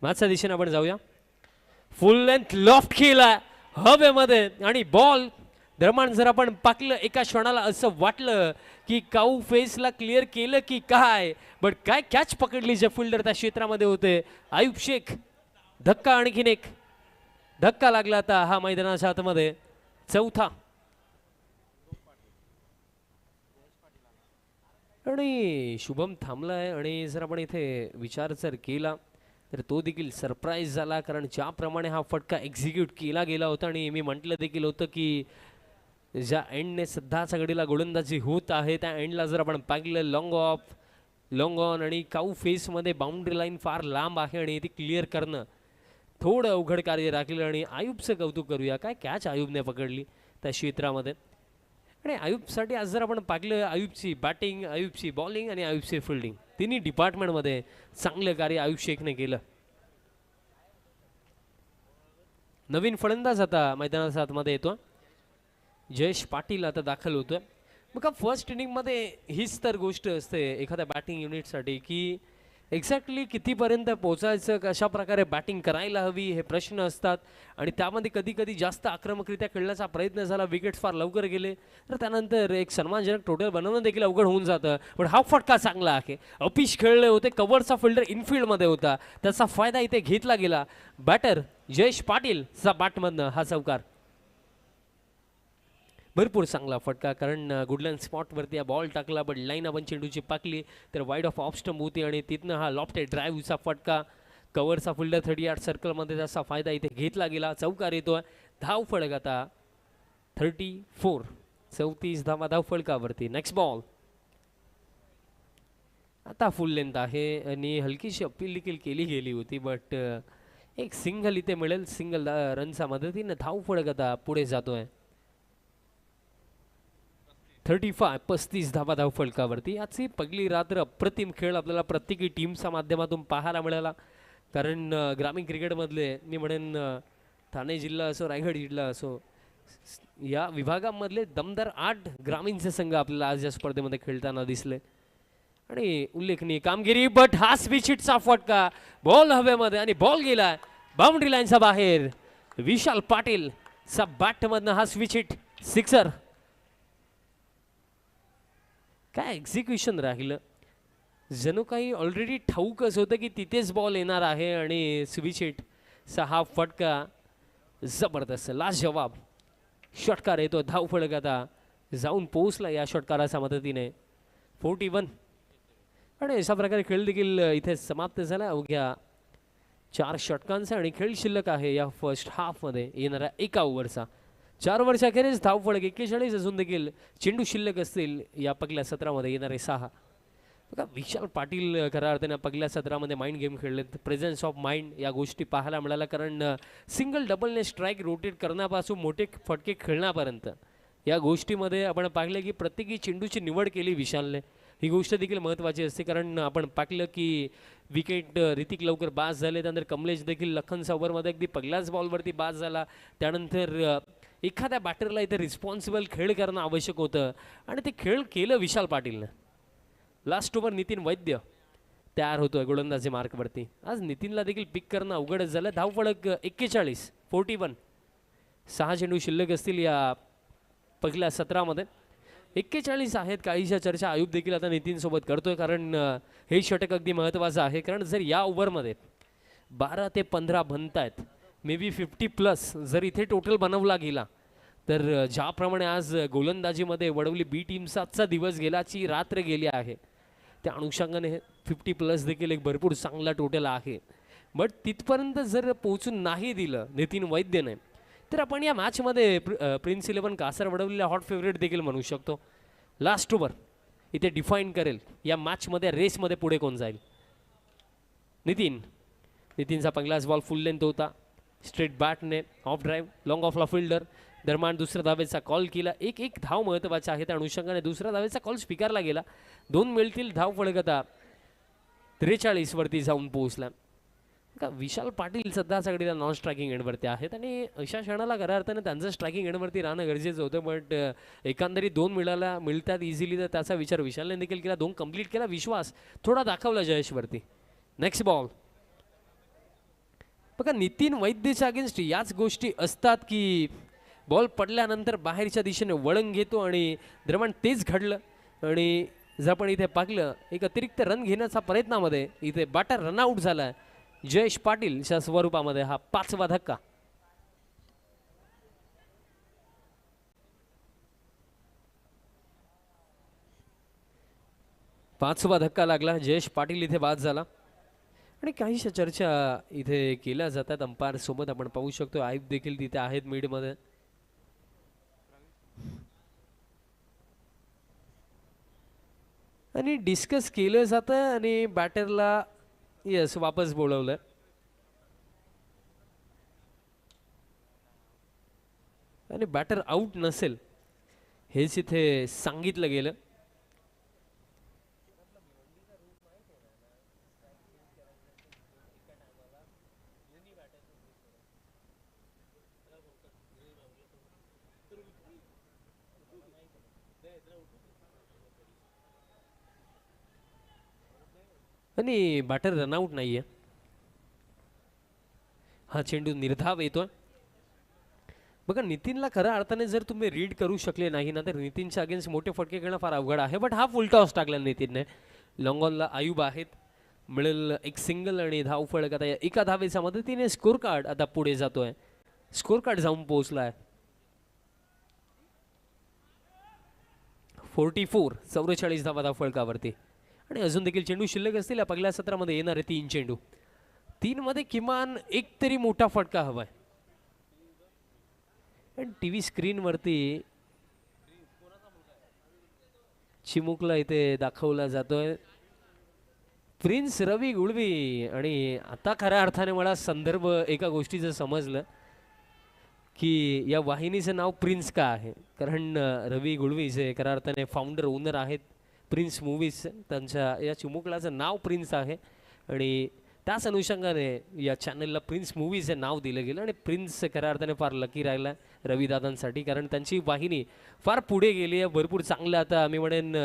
माझ्या दिशेने आपण जाऊया. फुल लेंथ लॉफ्ट केला हवेमध्ये आणि बॉल दरम्यान जर आपण पाकलं एका क्षणाला असं वाटलं की काऊ फेसला क्लिअर केलं की काय, बट काय कॅच पकडली जे फिल्डर त्या क्षेत्रामध्ये होते. आयुब शेख धक्का, आणखीन एक धक्का लागला आता हा मैदानाच्या आतमध्ये. चौथा. आणि शुभम थांबलाय आणि जर आपण इथे विचार जर केला तर तो देखील सरप्राईज झाला, कारण ज्याप्रमाणे हा फटका एक्झिक्यूट केला गेला होता आणि मी म्हटलं देखील होतं की ज्या एंडने सध्याच्या घडीला गोलंदाजी होत आहे त्या एंडला जर आपण पाहिलं लॉंग ऑफ, लॉंग ऑन आणि काऊ फेसमध्ये बाउंड्री लाईन फार लांब आहे आणि ती क्लिअर करणं थोडं अवघड कार्य राखलं. आणि आयुबचं कौतुक करूया, काय कॅच आयुबने पकडली त्या क्षेत्रामध्ये. आणि आयुबसाठी आज जर आपण पाहिलं आयुबची बॅटिंग, आयुबची बॉलिंग आणि आयुबची फिल्डिंग तिन्ही डिपार्टमेंटमध्ये चांगलं कार्य आयुब शेखने केलं. नवीन फलंदाज आता मैदानाच्या आतमध्ये येतो. जयेश पाटील आता दाखल होतोय. मग फर्स्ट इनिंगमध्ये हीच तर गोष्ट असते एखाद्या बॅटिंग युनिटसाठी की एक्झॅक्टली कितीपर्यंत पोचायचं, कशा प्रकारे बॅटिंग करायला हवी हे प्रश्न असतात. आणि त्यामध्ये कधी कधी जास्त आक्रमकरित्या खेळण्याचा प्रयत्न झाला, विकेट्स फार लवकर गेले तर त्यानंतर एक सन्मानजनक टोटल बनवणं देखील अवघड होऊन जातं. पण हा फटका चांगला आहे. अपिश खेळले होते, कव्हरचा फिल्डर इनफिल्डमध्ये होता, त्याचा फायदा इथे घेतला गेला. बॅटर जयेश पाटीलचा बॅटमधनं हा चौकार. भरपूर चांगला फटका, कारण गुडलँड स्पॉटवरती हा बॉल टाकला, बट लाईन आपण चेंडूची पाकली तर वाईड ऑफ ऑफ स्टंप होती आणि तिथनं हा लॉफ्टेड ड्राईव्हचा फटका. कव्हरचा फिल्डर 30 यार्ड सर्कलमध्ये त्याचा फायदा इथे घेतला गेला. चौकार येतोय. धाव फळक आता 34. 34 धावा धाव फळकावरती. Next ball. आता फुल लेंथ आहे आणि हलकीशी अपील देखील केली गेली होती बट एक सिंगल इथे मिळेल. सिंगल रनच्या मदतीने धाव फळक आता पुढे जातोय. 35 धावा धाव फलकावरती. आजची पहिली रात्र अप्रतिम खेळ आपल्याला प्रत्येकी टीमच्या माध्यमातून पाहायला मिळाला. कारण ग्रामीण क्रिकेटमधले मी म्हणेन ठाणे जिल्हा असो रायगड जिल्हा असो या विभागामधले दमदार 8 ग्रामीणचे संघ आपल्याला आज या स्पर्धेमध्ये खेळताना दिसले आणि उल्लेखनीय कामगिरी. बट हा स्विचिटचा फटका बॉल हवेमध्ये आणि बॉल गेला बाउंड्री लाईनच्या बाहेर. विशाल पाटील चा बॅट मधनं हा स्विचिट सिक्सर. काय एक्झिक्युशन राहिलं. जणू काही ऑलरेडी ठाऊकच होतं की तिथेच बॉल येणार आहे आणि स्विचिट चा हा फटका जबरदस्त लाजवाब षटकार येतो. धाव फळक आता जाऊन पोहोचला या षटकाराच्या मदतीने. 41 आणि अशा प्रकारे खेळ देखील इथे समाप्त झाला. अवघ्या 4 षटकांचा आणि खेळ शिल्लक आहे या फर्स्ट हाफमध्ये येणाऱ्या एका ओव्हरचा. 4 वर्षाखेरीज धाव फळक 41 अजून देखील चेंडू शिल्लक असतील या पहिल्या सत्रामध्ये येणारे 6. बघा विशाल पाटील खऱ्या अर्थाने पहिल्या सत्रामध्ये माइंड गेम खेळलेत. प्रेझेन्स ऑफ माइंड या गोष्टी पाहायला मिळाल्या. कारण सिंगल डबलने स्ट्राईक रोटेट करण्यापासून मोठे फटके खेळण्यापर्यंत या गोष्टीमध्ये आपण पाहिलं की प्रत्येकी चेंडूची निवड केली विशालने. ही गोष्ट देखील महत्त्वाची असते कारण आपण पाहिलं की विकेट ऋतिक लवकर बाद झाले. त्यानंतर कमलेश देखील लखनच्या ओव्हरमध्ये अगदी पहिल्याच बॉलवरती बाद झाला. त्यानंतर एखाद्या बॅटरला इथे रिस्पॉन्सिबल खेळ करणं आवश्यक होतं आणि ते खेळ केलं विशाल पाटीलनं. लास्ट ओव्हर नितीन वैद्य तयार होतोय गोलंदाजी मार्कवरती. आज नितीनला देखील पिक करणं अवघडच झालं. धाव फळक 41 6 चेंडू शिल्लक असतील या पहिल्या सत्रामध्ये. 41 आहेत. काहीशा चर्चा आयुब देखील आता नितीन सोबत करतोय कारण हे षटक अगदी महत्त्वाचं आहे. कारण जर या ओव्हरमध्ये 12 ते 15 बनतायत मे बी 50+ जर इथे टोटल बनवला गेला तर ज्याप्रमाणे आज गोलंदाजीमध्ये वडवली बी टीमचा आजचा दिवस गेलाची रात्र गेली आहे त्या अनुषंगाने 50+ देखील एक भरपूर चांगला टोटल आहे. बट तिथपर्यंत जर पोहोचून नाही दिलं नितीन वैद्यने तर आपण या मॅचमध्ये प्रिन्स 11 कासार वडवलेला हॉट फेवरेट देखील म्हणू शकतो. लास्ट ओव्हर इथे डिफाईन करेल या मॅचमध्ये रेसमध्ये पुढे कोण जाईल. नितीनचा पहिलाच बॉल फुल लेंथ होता. स्ट्रेट बॅटने ऑफ ड्राईव्ह लॉंग ऑफला फिल्डर दरम्यान दुसऱ्या धावेचा कॉल केला. एक धाव महत्त्वाचा आहे त्या अनुषंगाने दुसऱ्या धावेचा कॉल स्वीकारला गेला. 2 मिळतील. धाव फळक आता 43 वरती जाऊन पोहोचला. का विशाल पाटील सध्या सगळीला नॉन स्ट्रायकिंग एंडवरती आहेत आणि अशा क्षणाला खऱ्या अर्थाने त्यांचं स्ट्रायकिंग एंडवरती राहणं गरजेचं होतं. बट एकंदरीत 2 मिळतात इझिली तर त्याचा विचार विशालने देखील केला. 2 कंप्लीट केला. विश्वास थोडा दाखवला जयेशवरती. नेक्स्ट बॉल बघा नितीन वैद्यच्या अगेन्स्ट याच गोष्टी असतात की बॉल पडल्यानंतर बाहेरच्या दिशेने वळण घेतो आणि दरम्यान तेच घडलं आणि जर आपण इथे पाहिलं एक अतिरिक्त रन घेण्याच्या प्रयत्नामध्ये इथे बॅटर रनआउट झाला आहे जयेश पाटीलच्या स्वरूपामध्ये. हा 5वा धक्का. धक्का लागला. जयेश पाटील इथे बाद झाला आणि काहीशा चर्चा इथे केल्या जातात अंपायर सोबत. आपण पाहू शकतो आयुब देखील तिथे आहेत मिडमध्ये. आणि डिस्कस केलं जातं आणि बॅटरला यस वापस बोलवलं. आणि बॅटर आउट नसेल हेच इथे सांगितलं गेलं. आणि बॅटर रनआउट नाहीये. हा चेंडू निर्धाव येतोय. बघा नितीनला खऱ्या अर्थाने जर तुम्ही रीड करू शकले नाही ना तर नितीनच्या अगेन्स्ट मोठे फटके खेळणं फार अवघड आहे. बट हा फुल टॉस टाकला नितीनने. लॉंगॉनला आयुब आहेत. मिळेल एक सिंगल आणि धाव फळक आता एका धावेच्या मदतीने स्कोर कार्ड आता पुढे जातोय. स्कोर कार्ड जाऊन पोहोचलाय 44 धावा धाव फळकावरती. आणि अजून देखील चेंडू शिल्लक असतील या पहिल्या सत्रामध्ये येणारे 3 चेंडू. 3 मध्ये किमान एक तरी मोठा फटका हवाय. आणि टीव्ही स्क्रीनवरती चिमुकला इथे दाखवला जातोय. प्रिन्स रवी गुळवी. आणि आता खऱ्या अर्थाने मला संदर्भ एका गोष्टीचं समजलं की या वाहिनीचं नाव प्रिन्स का आहे. कारण रवी गुळवी जे खऱ्या अर्थाने फाउंडर ओनर आहेत प्रिन्स मूवीज, त्यांच्या या चिमुकलाचं नाव प्रिन्स आहे. आणि त्याच अनुषंगाने या चॅनलला प्रिन्स मूवीज हे नाव दिलं गेलं. आणि प्रिन्स खऱ्या अर्थाने फार लकी राहिला रविदादांसाठी, कारण त्यांची वाहिनी फार पुढे गेली आहे. भरपूर चांगलं आता मी म्हणेन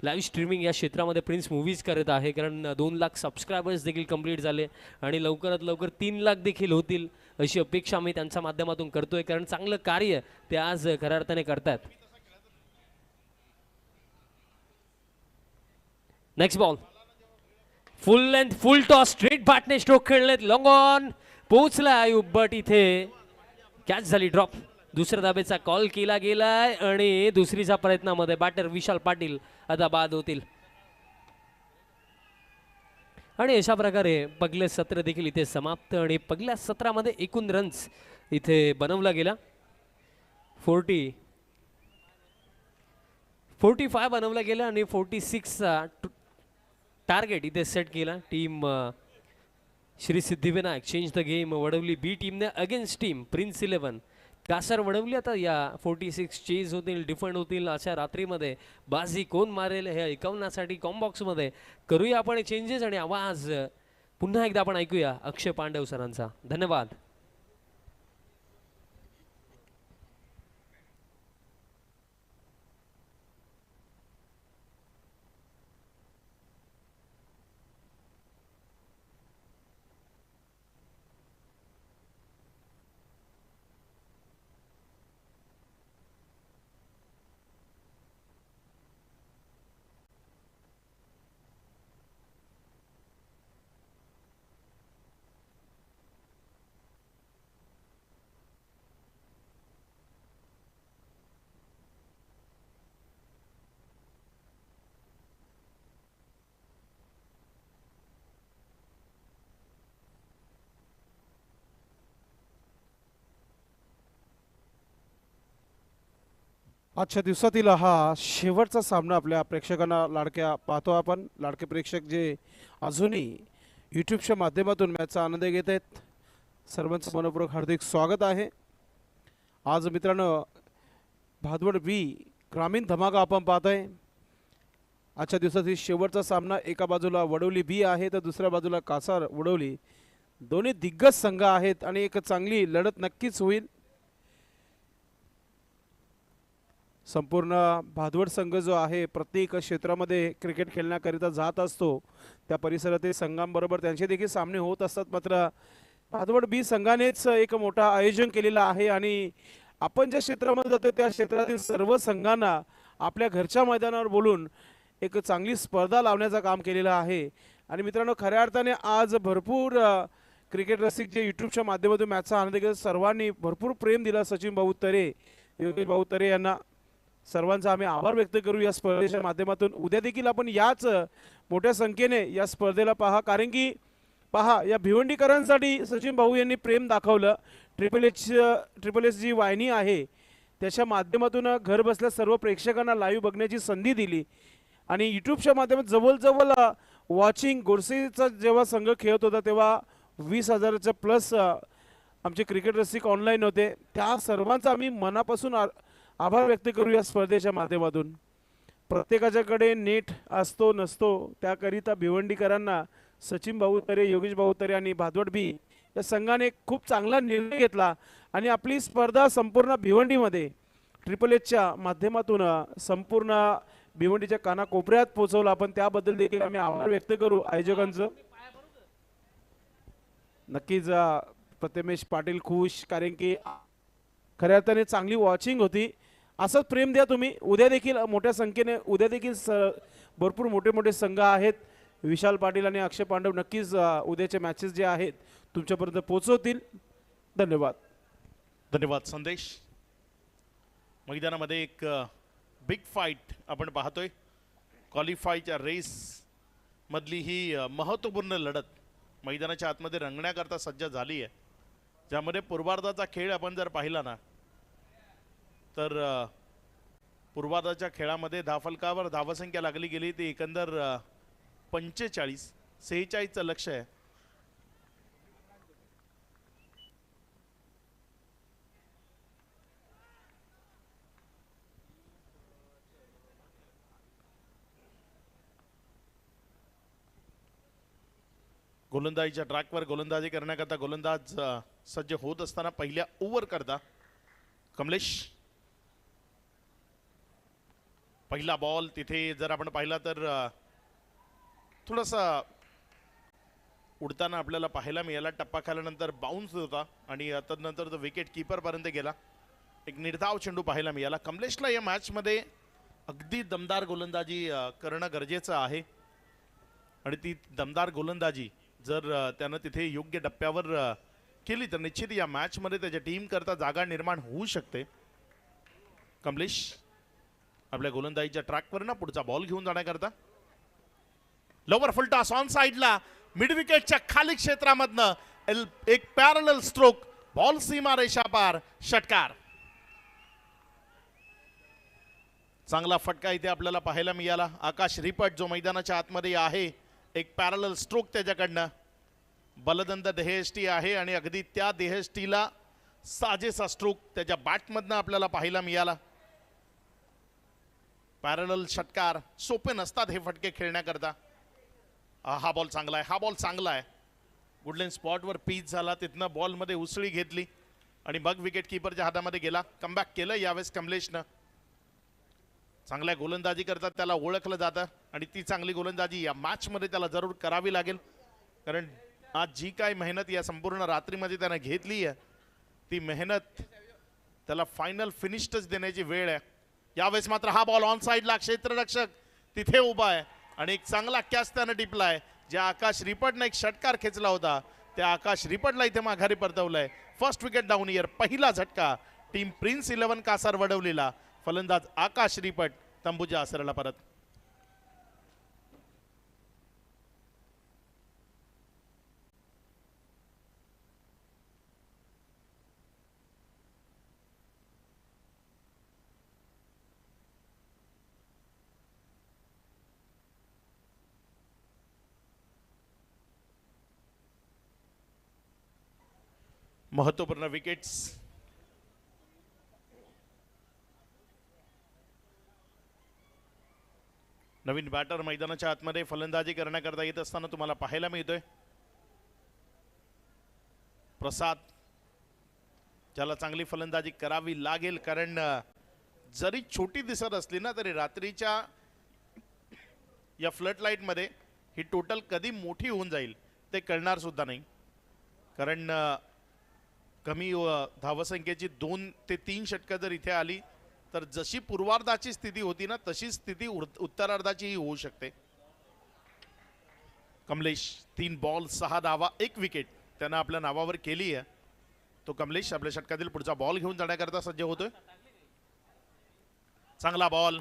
लाईव्ह स्ट्रीमिंग या क्षेत्रामध्ये प्रिन्स मूवीज करत आहे. कारण 2 लाख सबस्क्रायबर्स देखील कंप्लीट झाले आणि लवकरात लवकर 3 लाख देखील होतील अशी अपेक्षा आम्ही त्यांच्या माध्यमातून करतोय. कारण चांगलं कार्य ते आज खऱ्या अर्थाने करतात. Next ball, full length full toss, straight बॅटने स्ट्रोक खेळलेत, लॉंग ऑन पोहोचला आयुब, बट इथे कॅच झाली, ड्रॉप. दुसऱ्या धाबेचा कॉल केला गेलाय आणि दुसरीच्या प्रयत्नामध्ये बॅटर विशाल पाटील आता बाद होतील. आणि अशा प्रकारे पगले सत्र देखील इथे समाप्त. आणि पहिल्या सत्रामध्ये एकूण रन्स इथे बनवला गेला 45 बनवला गेला आणि 46चा टार्गेट इथे सेट केला. Team Shri Siddhivinayak change the game Vadavali B टीमने against team prince 11 Kasar Vadavali. आता या 46 चेज होतील, डिफेंड होतील. अशा रात्रीमध्ये बाजी कोण मारेल हे ऐकवण्यासाठी कॉम्बॉक्समध्ये करूया आपण चेंजेस. आणि आवाज पुन्हा एकदा आपण ऐकूया अक्षय पांडव सरांचा. धन्यवाद. आजच्या दिवसातील हा शेवटचा सामना आपल्या प्रेक्षकांना लाडक्या पाहतो आपण. लाडके प्रेक्षक जे अजूनही यूट्यूबच्या माध्यमातून मॅचचा आनंद घेत आहेत, सर्वांचं मनपूर्वक हार्दिक स्वागत आहे. आज मित्रांनो भादवड बी ग्रामीण धमाका आपण पाहत आहे. आजच्या दिवसातील शेवटचा सामना, एका बाजूला वडवली बी आहे तर दुसऱ्या बाजूला कासार वडवली. दोन्ही दिग्गज संघ आहेत आणि एक चांगली लढत नक्कीच होईल. संपूर्ण भादवड संघ जो आहे प्रत्येक क्षेत्रामध्ये क्रिकेट खेळण्याकरिता जात असतो. त्या परिसरातील संघांबरोबर त्यांचे देखील सामने होत असतात. मात्र भादवड बी संघानेच एक मोठा आयोजन केलेला आहे आणि आपण ज्या क्षेत्रामध्ये जातो त्या क्षेत्रातील सर्व संघांना आपल्या घरच्या मैदानावर बोलून एक चांगली स्पर्धा लावण्याचं काम केलेलं आहे. आणि मित्रांनो खऱ्या अर्थाने आज भरपूर क्रिकेट रसिक जे यूट्यूबच्या माध्यमातून मॅचचा आनंद घेत सर्वांनी भरपूर प्रेम दिला. सचिन भाऊ तरे, योगेश भाऊ तरे यांना सर्वांचा आम्ही आभार व्यक्त करू या स्पर्धेच्या माध्यमातून. उद्या देखील आपण याच मोठ्या संख्येने या स्पर्धेला पहा, कारण की पहा या भिवंडीकरांसाठी सचिन भाऊ यांनी प्रेम दाखवलं. ट्रिपल एच जी वाहिनी आहे त्याच्या माध्यमातून घर बसल्या सर्व प्रेक्षकांना लाईव्ह बघण्याची संधी दिली. आणि यूट्यूबच्या माध्यमातून जवळजवळ वॉचिंग गोडसेचा जेव्हा संघ खेळत होता तेव्हा 20,000च्या प्लस आमचे क्रिकेट रसिक ऑनलाईन होते. त्या सर्वांचा आम्ही मनापासून आभार व्यक्त करू या स्पर्धेच्या माध्यमातून. प्रत्येकाच्याकडे नेट असतो नसतो त्याकरिता भिवंडीकरांना सचिन भाऊ तरे, योगेश भाऊ तरे आणि भादवड बी या संघाने खूप चांगला निर्णय घेतला आणि आपली स्पर्धा संपूर्ण भिवंडीमध्ये ट्रिपल एचच्या माध्यमातून संपूर्ण भिवंडीच्या कानाकोपऱ्यात पोहोचवला. आपण त्याबद्दल देखील आम्ही आभार व्यक्त करू आयोजकांचं. नक्कीच प्रथमेश पाटील खुश, कारण की खऱ्या अर्थाने चांगली वॉचिंग होती. असंच प्रेम द्या तुम्ही. उद्या देखील मोठ्या संख्येने उद्या देखील भरपूर मोठे मोठे संघ आहेत. विशाल पाटील आणि अक्षय पांडव नक्कीच उद्याचे मॅचेस जे आहेत तुमच्यापर्यंत पोहोचवतील. धन्यवाद. धन्यवाद संदेश. मैदानामध्ये एक बिग फाईट आपण पाहतोय. क्वालिफायच्या रेस मधली ही महत्त्वपूर्ण लढत मैदानाच्या आतमध्ये रंगण्याकरता सज्ज झाली आहे, ज्यामध्ये पूर्वार्धाचा खेळ आपण जर पाहिला ना तर पूर्वार्धाच्या खेळामध्ये धावफलकावर धावसंख्या लागली गेली ती एकंदर 45. 46चं लक्ष आहे. गोलंदाजीच्या ट्रॅकवर गोलंदाजी करण्याकरता गोलंदाज सज्ज होत असताना पहिल्या ओव्हर करता कमलेश. पहिला बॉल तिथे जर आपण पाहिला तर थोडासा उडताना आपल्याला पाहायला मिळाला. टप्पा खाल्यानंतर बाउन्स होता आणि तदनंतर तो विकेट कीपर पर्यंत गेला. एक निर्धाव चेंडू पाहायला मिळाला. कमलेशला या मॅच मध्ये अगदी दमदार गोलंदाजी करणं गरजेचं आहे आणि ती दमदार गोलंदाजी जर त्यानं तिथे योग्य टप्प्यावर केली तर निश्चित या मॅच मध्ये त्याच्या टीम करता जागा निर्माण होऊ शकते. कमलेश आपल्या गोलंदाजीच्या ट्रॅकवर ना पुढचा बॉल घेऊन जाण्याकरता लोवर फुल टॉस ऑन साइडला मिड विकेटच्या खाली क्षेत्रामधनं एक पॅरलल स्ट्रोक बॉल सीमा रेषा पार षटकार. चांगला फटका इथे आपल्याला पाहायला मिळाला. आकाश रिपट जो मैदानाच्या आतमध्ये आहे एक पॅरलल स्ट्रोक त्याच्याकडनं. बलदंत देहष्टी आहे आणि अगदी त्या देहष्टीला साजेसा स्ट्रोक त्याच्या बॅटमधनं आपल्याला पाहायला मिळाला. पॅरलल षटकार सोपे नसतात हे फटके खेळण्याकरता. हा बॉल चांगला आहे, हा बॉल चांगला आहे. गुडलेन स्पॉटवर पीच झाला, तिथनं बॉलमध्ये उसळी घेतली आणि मग विकेट कीपरच्या हातामध्ये गेला. कमबॅक केलं यावेळेस कमलेशनं. चांगल्या गोलंदाजी करतात त्याला ओळखलं जातं आणि ती चांगली गोलंदाजी या मॅचमध्ये त्याला जरूर करावी लागेल. कारण आज जी काय मेहनत या संपूर्ण रात्रीमध्ये त्यानं घेतली आहे ती मेहनत त्याला फायनल फिनिश टच देण्याची वेळ आहे. यावेळेस मात्र हा बॉल ऑन साइडला क्षेत्ररक्षक तिथे उभा आहे आणि एक चांगला कॅच त्यानं टिपलाय. ज्या आकाश रिपटनं एक षटकार खेचला होता त्या आकाश रिपटला इथे माघारी परतवलंय. फर्स्ट विकेट डाऊन इयर. पहिला झटका टीम प्रिन्स 11 कासार वडवलेला. फलंदाज आकाश रिपट तंबूच्या आसराला परत. महत्वपूर्ण विकेट्स नवीन बॅटर मैदानाच्या आतमध्ये फलंदाजी करण्याकरता येत असताना तुम्हाला पाहायला मिळतोय प्रसाद, ज्याला चांगली फलंदाजी करावी लागेल. कारण जरी छोटी दिसत असली ना तरी रात्रीच्या या फ्लड लाईट मध्ये ही टोटल कधी मोठी होऊन जाईल ते कळणार सुद्धा नाही. कारण कमी धावसंख्येची 2 ते 3 षटकं जर इथे आली तर जशी पूर्वार्धाची स्थिती होती ना तशी स्थिती उत्तरार्धाचीही होऊ शकते. कमलेश 3 बॉल 6 धावा 1 विकेट त्यानं आपल्या नावावर केली आहे. तो कमलेश आपल्या षटकातील पुढचा बॉल घेऊन जाण्याकरता सज्ज होतोय. चांगला बॉल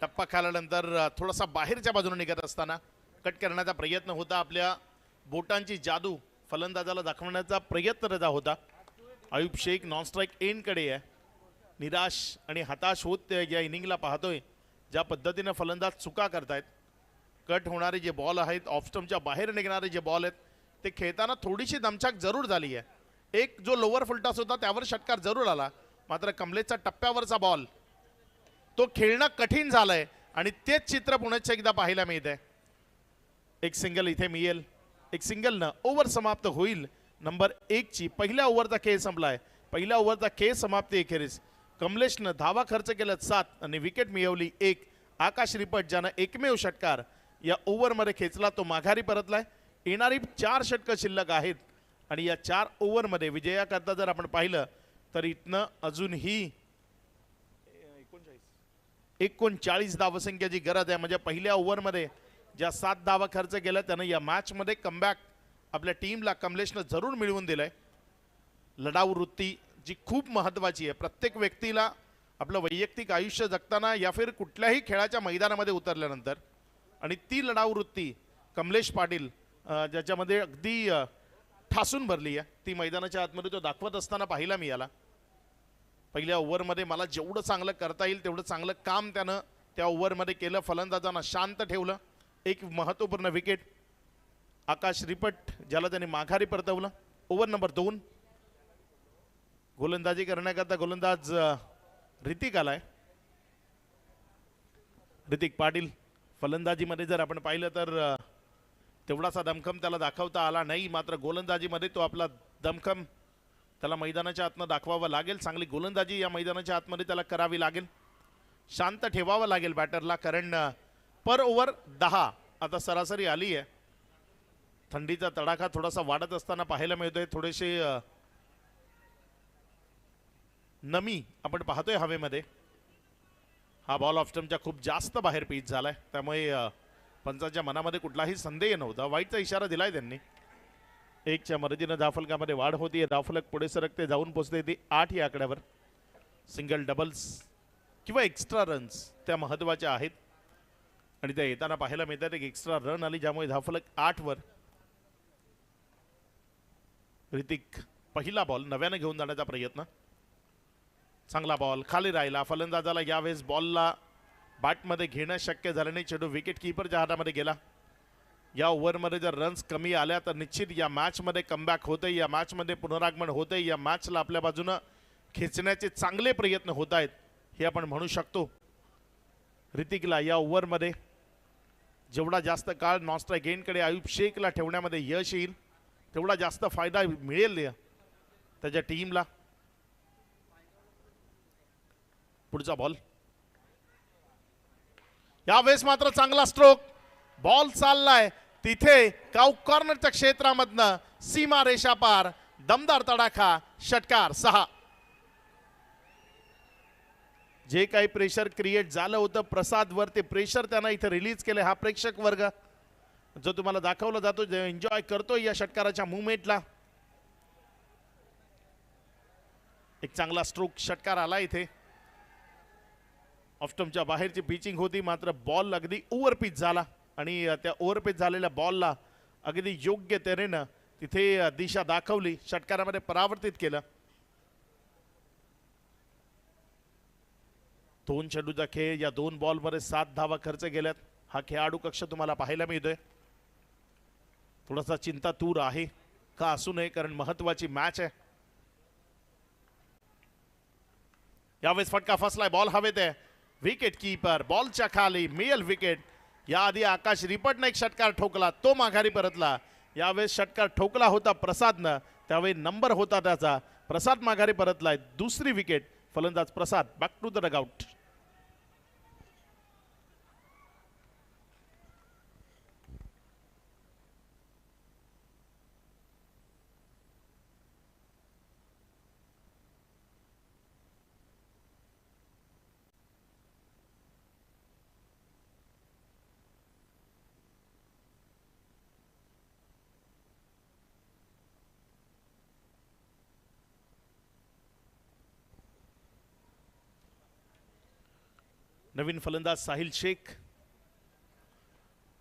टप्पा खाल्यानंतर थोडासा बाहेरच्या बाजूने निघत असताना कट करण्याचा प्रयत्न होता. आपल्या बोटांची जादू फलंदाजाला दाखवण्याचा प्रयत्न रजा होता. आयुब शेख नॉन स्ट्राईक एंडकडे आहे. निराश आणि हताश होत या इनिंगला पाहतोय ज्या पद्धतीने फलंदाज चुका करतायत. कट होणारे जे बॉल आहेत, ऑफ स्टंपच्या बाहेर निघणारे जे बॉल आहेत ते खेळताना थोडीशी दमछाक जरूर झाली आहे. एक जो लोअर फुलटॉस होता त्यावर षटकार जरूर आला, मात्र कमलेशचा टप्प्यावरचा बॉल तो खेळणं कठीण झालंय आणि तेच चित्र पुण्याचं एकदा पाहायला मिळतंय. एक सिंगल इथे मिळेल. एक सिंगलनं ओव्हर समाप्त होईल. नंबर 1 ची पहिल्या ओव्हरचा खेळ संपलाय. पहिल्या ओव्हरचा खेळ समाप्ती अखेरीस कमलेशनं धावा खर्च केला 7 आणि विकेट मिळवली 1. आकाश रिपट ज्यानं एकमेव षटकार या ओव्हरमध्ये खेचला तो माघारी परतलाय. येणारी 4 षटकं शिल्लक आहेत आणि या 4 ओव्हरमध्ये विजयाकरता जर आपण पाहिलं तर इथनं अजूनही 39 धावसंख्येची गरज आहे. म्हणजे पहिल्या ओव्हरमध्ये ज्या 7 धावा खर्च केल्या त्यानं या मॅचमध्ये कमबॅक आपल्या टीमला कमलेशनं जरूर मिळवून दिलंय. लढाऊ वृत्ती जी खूप महत्त्वाची आहे प्रत्येक व्यक्तीला आपलं वैयक्तिक आयुष्य जगताना या फिर कुठल्याही खेळाच्या मैदानामध्ये उतरल्यानंतर, आणि ती लढाऊ वृत्ती कमलेश पाटील ज्याच्यामध्ये अगदी ठासून भरली आहे ती मैदानाच्या आतमध्ये तो दाखवत असताना पाहायला मिळाला. पहिल्या ओव्हरमध्ये मला जेवढं चांगलं करता येईल तेवढं चांगलं काम त्यानं त्या ओव्हरमध्ये केलं. फलंदाजांना शांत ठेवलं. एक महत्त्वपूर्ण विकेट आकाश रिपट, ज्याला त्यांनी माघारी परतवलं. Over number 2. गोलंदाजी करण्याकरता गोलंदाज ऋतिक आलाय. ऋतिक पाटील. फलंदाजीमध्ये जर आपण पाहिलं तर तेवढासा दमखम त्याला दाखवता आला नाही, मात्र गोलंदाजीमध्ये तो आपला दमखम त्याला मैदानाच्या आतनं दाखवावा लागेल. चांगली गोलंदाजी या मैदानाच्या आतमध्ये त्याला करावी लागेल. शांत ठेवावं लागेल बॅटरला, कारण पर ओव्हर 10 आता सरासरी आली आहे. थंडीचा तडाखा थोडासा वाढत असताना पाहायला मिळतोय. थोडेसे नमी आपण पाहतोय हवेमध्ये. हा बॉल ऑफ स्टंपच्या खूप जास्त बाहेर पिच झालाय, त्यामुळे पंचांच्या मनामध्ये कुठलाही संदेह नव्हता. वाईटचा इशारा दिलाय त्यांनी. 1च्या मदतीनं धावफलकामध्ये वाढ होतीये. धावफलक पुढे सरकते, जाऊन पोहोचते ती 8 या आकड्यावर. सिंगल, डबल्स किंवा एक्स्ट्रा रन्स त्या महत्वाच्या आहेत आणि त्या येताना पाहायला मिळतात. एक एक्स्ट्रा रन आली ज्यामुळे धावफलक 8 वर. ऋतिक पहिला बॉल नव्याने घेऊन जाण्याचा प्रयत्न. चांगला बॉल खाली राहिला. फलंदाजाला यावेळेस बॉलला बॅटमध्ये घेणं शक्य झालं नाही. चेंडू विकेट किपरच्या हातामध्ये गेला. या ओव्हरमध्ये जर रन्स कमी आल्या तर निश्चित या मॅचमध्ये कमबॅक होते, या मॅचमध्ये पुनरागमन होते, या मॅचला आपल्या बाजूनं खेचण्याचे चांगले प्रयत्न होत आहेत हे आपण म्हणू शकतो. ऋतिकला या ओव्हरमध्ये जेवढा जास्त काळ नॉन स्ट्राईक गेनकडे आयुब शेखला ठेवण्यामध्ये यश येईल तेवढा जास्त फायदा मिळेल त्याच्या टीमला. पुढचा बॉल यावेळेस मात्र चांगला स्ट्रोक. बॉल चाललाय तिथे कॉर्नरच्या क्षेत्रामधनं सीमा रेषा पार. दमदार तडाखा. षटकार 6. जे काही प्रेशर क्रिएट झालं होतं प्रसादवर ते प्रेशर त्यांना इथे रिलीज केलं. हा प्रेक्षक वर्ग जो तुम्हाला दाखवला जातो एन्जॉय करतोय या षटकाराच्या मुवमेंटला. एक चांगला स्ट्रोक षटकार आला इथे. ऑफस्टंपच्या बाहेरची पिचिंग होती, मात्र बॉल अगदी ओव्हर पिच झाला आणि त्या ओव्हर पिच झालेल्या बॉलला अगदी योग्य तऱ्हेनं तिथे दिशा दाखवली, षटकारामध्ये परावर्तित केलं. 2 चेंडूचा खेळ. या 2 बॉलमध्ये 7 धावा खर्च केल्यात. हा खेळाडू कक्ष तुम्हाला पाहायला मिळतोय. थोडासा चिंतातूर आहे का असू नये, कारण महत्वाची मॅच आहे. यावेळेस फटका फसलाय. बॉल हवेत आहे. विकेट कीपर बॉलच्या खाली मिळेल विकेट. याआधी आकाश रिपटने एक षटकार ठोकला, तो माघारी परतला. यावेळेस षटकार ठोकला होता प्रसादनं, त्यावेळी नंबर होता त्याचा. प्रसाद माघारी परतलाय. दुसरी विकेट. फलंदाज प्रसाद बॅक टू द डगआउट. नवीन फलंदाज साहिल शेख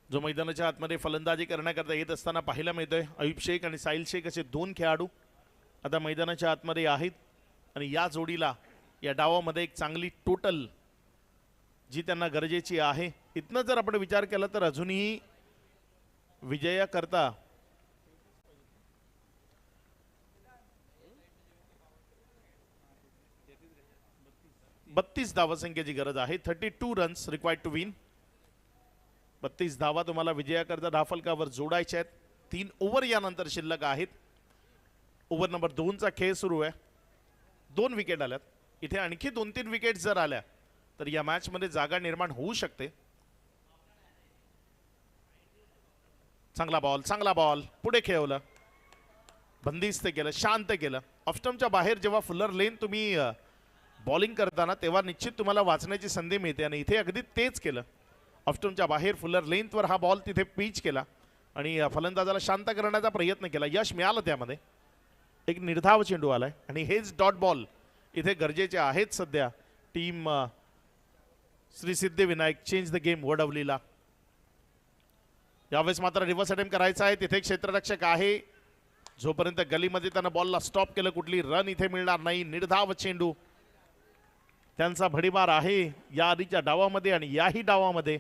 जो मैदानाच्या आतमध्ये फलंदाजी करण्याकरता येत असताना पाहायला मिळतोय. अयुब शेख आणि साहिल शेख असे 2 खेळाडू आता मैदानाच्या आतमध्ये आहेत आणि या जोडीला या डावामध्ये एक चांगली टोटल जी त्यांना गरजेची आहे. इथनं जर आपण विचार केला तर अजूनही विजयाकरता 32 धावसंख्येची गरज आहे. 32 रन्स रिक्वायर्ड टू विन. 32 धावा तुम्हाला विजयाकरता धावफलकावर जोडायच्या आहेत. 3 ओव्हर यानंतर शिल्लक आहेत. ओव्हर नंबर 2 चा खेळ सुरू आहे. 2 विकेट आल्यात. इथे आणखी 2-3 विकेट जर आल्या तर या मॅच मध्ये जागा निर्माण होऊ शकते. चांगला बॉल पुढे खेळवलं, बंदिस्त केलं, शांत केलं. ऑफस्टंपच्या बाहेर जेव्हा फुलर लेन तुम्ही बॉलिंग करताना तेव्हा निश्चित तुम्हाला वाचण्याची संधी मिळते आणि इथे अगदी तेच केलं. ऑफस्टंपच्या बाहेर फुलर लेंथवर हा बॉल तिथे पिच केला आणि फलंदाजाला शांत करण्याचा प्रयत्न केला. यश मिळालं त्यामध्ये. एक निर्धाव चेंडू आलाय आणि हेच डॉट बॉल इथे गरजेचे आहेत सध्या team Shri Siddhivinayak change the game वडवलीला. यावेळेस मात्र रिव्हर्स अटेम्प्ट करायचा आहे. तिथे क्षेत्ररक्षक आहे. जोपर्यंत गलीमध्ये त्यानं बॉलला स्टॉप केलं कुठली रन इथे मिळणार नाही. निर्धाव चेंडू त्यांचा भडीमार आहे या आधीच्या डावामध्ये आणि याही डावामध्ये.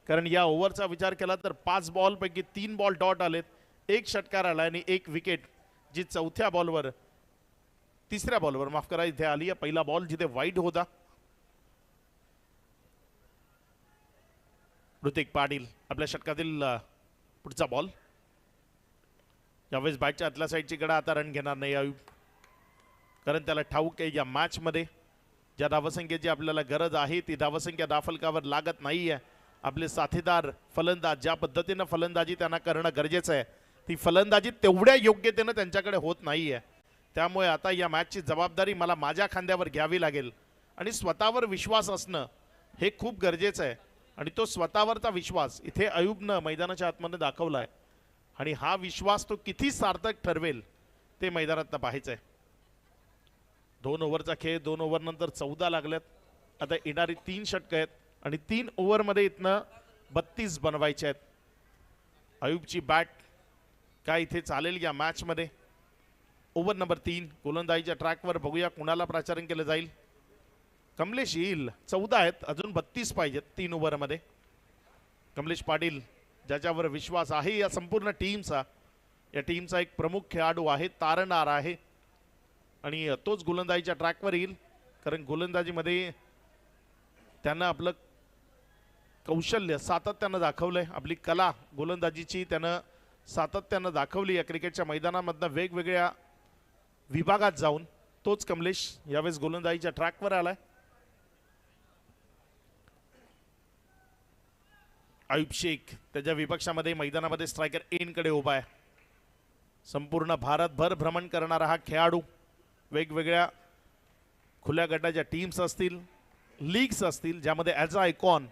कारण या ओव्हरचा विचार केला तर 5 बॉलपैकी 3 बॉल डॉट आलेत, 1 षटकार आला आणि 1 विकेट जी चौथ्या बॉलवर तिसऱ्या बॉलवर माफ करा इथे आली आहे. पहिला बॉल जिथे वाईड होता. ऋतिक पाटील आपल्या षटकातील पुढचा बॉल. यावेळेस बॅटच्या आतल्या साईडची कडा आता रन घेणार नाही अयूब, कारण त्याला ठाऊक आहे या मॅचमध्ये ज्या धावसंख्येची आपल्याला गरज आहे ती धावसंख्या धाफलकावर लागत नाही आहे. आपले साथीदार फलंदाज ज्या पद्धतीनं फलंदाजी त्यांना करणं गरजेचं आहे ती फलंदाजी तेवढ्या योग्यतेनं त्यांच्याकडे होत नाही आहे. त्यामुळे आता या मॅचची जबाबदारी मला माझ्या खांद्यावर घ्यावी लागेल आणि स्वतःवर विश्वास असणं हे खूप गरजेचं आहे. आणि तो स्वतःवरचा विश्वास इथे अयूबनं मैदानाच्या आतमध्ये दाखवला आहे आणि हा विश्वास तो किती सार्थक ठरवेल ते मैदानात पाहायचं आहे. 2 ओव्हरचा खेळ, 2 ओव्हर नंतर 14 लागल्यात. आता येणारी 3 षटकं आहेत आणि 3 ओव्हरमध्ये इथनं 32 बनवायचे आहेत. अयूबची बॅट काय इथे चालेल या मॅचमध्ये. ओव्हर नंबर 3 गोलंदाजीच्या ट्रॅकवर बघूया कुणाला प्राचारण केलं जाईल. कमलेश येईल, 14 आहेत, अजून 32 पाहिजेत 3 ओव्हरमध्ये. कमलेश पाटील ज्याच्यावर विश्वास आहे या संपूर्ण टीमचा, या टीमचा एक प्रमुख खेळाडू आहे, तारणार आहे आणि तोच गोलंदाजीच्या ट्रॅकवर येईल. कारण गोलंदाजीमध्ये त्यानं आपलं कौशल्य सातत्यानं दाखवलंय, आपली कला गोलंदाजीची त्यानं सातत्यानं दाखवली या क्रिकेटच्या मैदानामधनं वेगवेगळ्या विभागात जाऊन. तोच कमलेश यावेळेस गोलंदाजीच्या ट्रॅकवर आलाय. अयूब शेख त्याच्या विपक्षामध्ये मैदानामध्ये स्ट्रायकर एनकडे उभा आहे. संपूर्ण भारतभर भ्रमण करणारा हा खेळाडू, वेगवेगळ्या खुल्या गटाच्या टीम्स असतील, लीग्स असतील, ज्यामध्ये ॲज अ आयकॉन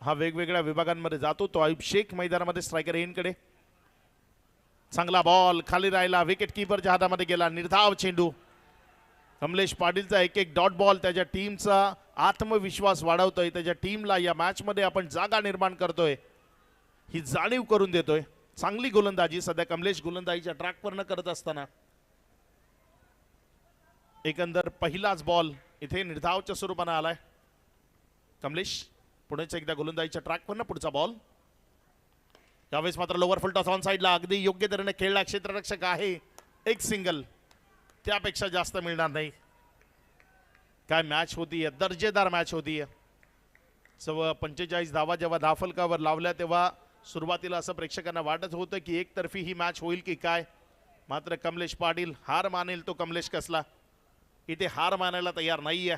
हा वेगवेगळ्या विभागांमध्ये जातो. तो अयूब शेख मैदानामध्ये स्ट्रायकर एनकडे. चांगला बॉल खाली राहिला, विकेट किपरच्या हातामध्ये गेला, निर्धाव चेंडू. कमलेश पाटीलचा एक डॉट बॉल त्याच्या टीमचा आत्मविश्वास वाढवतोय, त्याच्या टीमला या मॅचमध्ये आपण जागा निर्माण करतोय ही जाणीव करून देतोय. चांगली गोलंदाजी सध्या कमलेश गोलंदाजीच्या ट्रॅकवर न करत असताना. एकंदर पहिलाच बॉल इथे निर्धावच्या स्वरूपाने आलाय. कमलेश पुढेच एकदा गोलंदाजीच्या ट्रॅकवर पुढचा बॉल. यावेळेस मात्र लोअर फुल टॉस ऑन साईडला अगदी योग्य तऱ्हेने खेळला क्षेत्ररक्षक आहे. एक सिंगल, त्यापेक्षा जास्त मिळणार नाही. काय मॅच होतीये, दर्जेदार मॅच होतीये. 45 धावा जेव्हा धाफलकावर लावल्या तेव्हा सुरुवातीला असं प्रेक्षकांना वाटत होतं की एकतर्फी ही मॅच होईल की काय. मात्र कमलेश पाटील हार मानेल तो कमलेश कसला, इथे हार मानायला तयार नाहीये.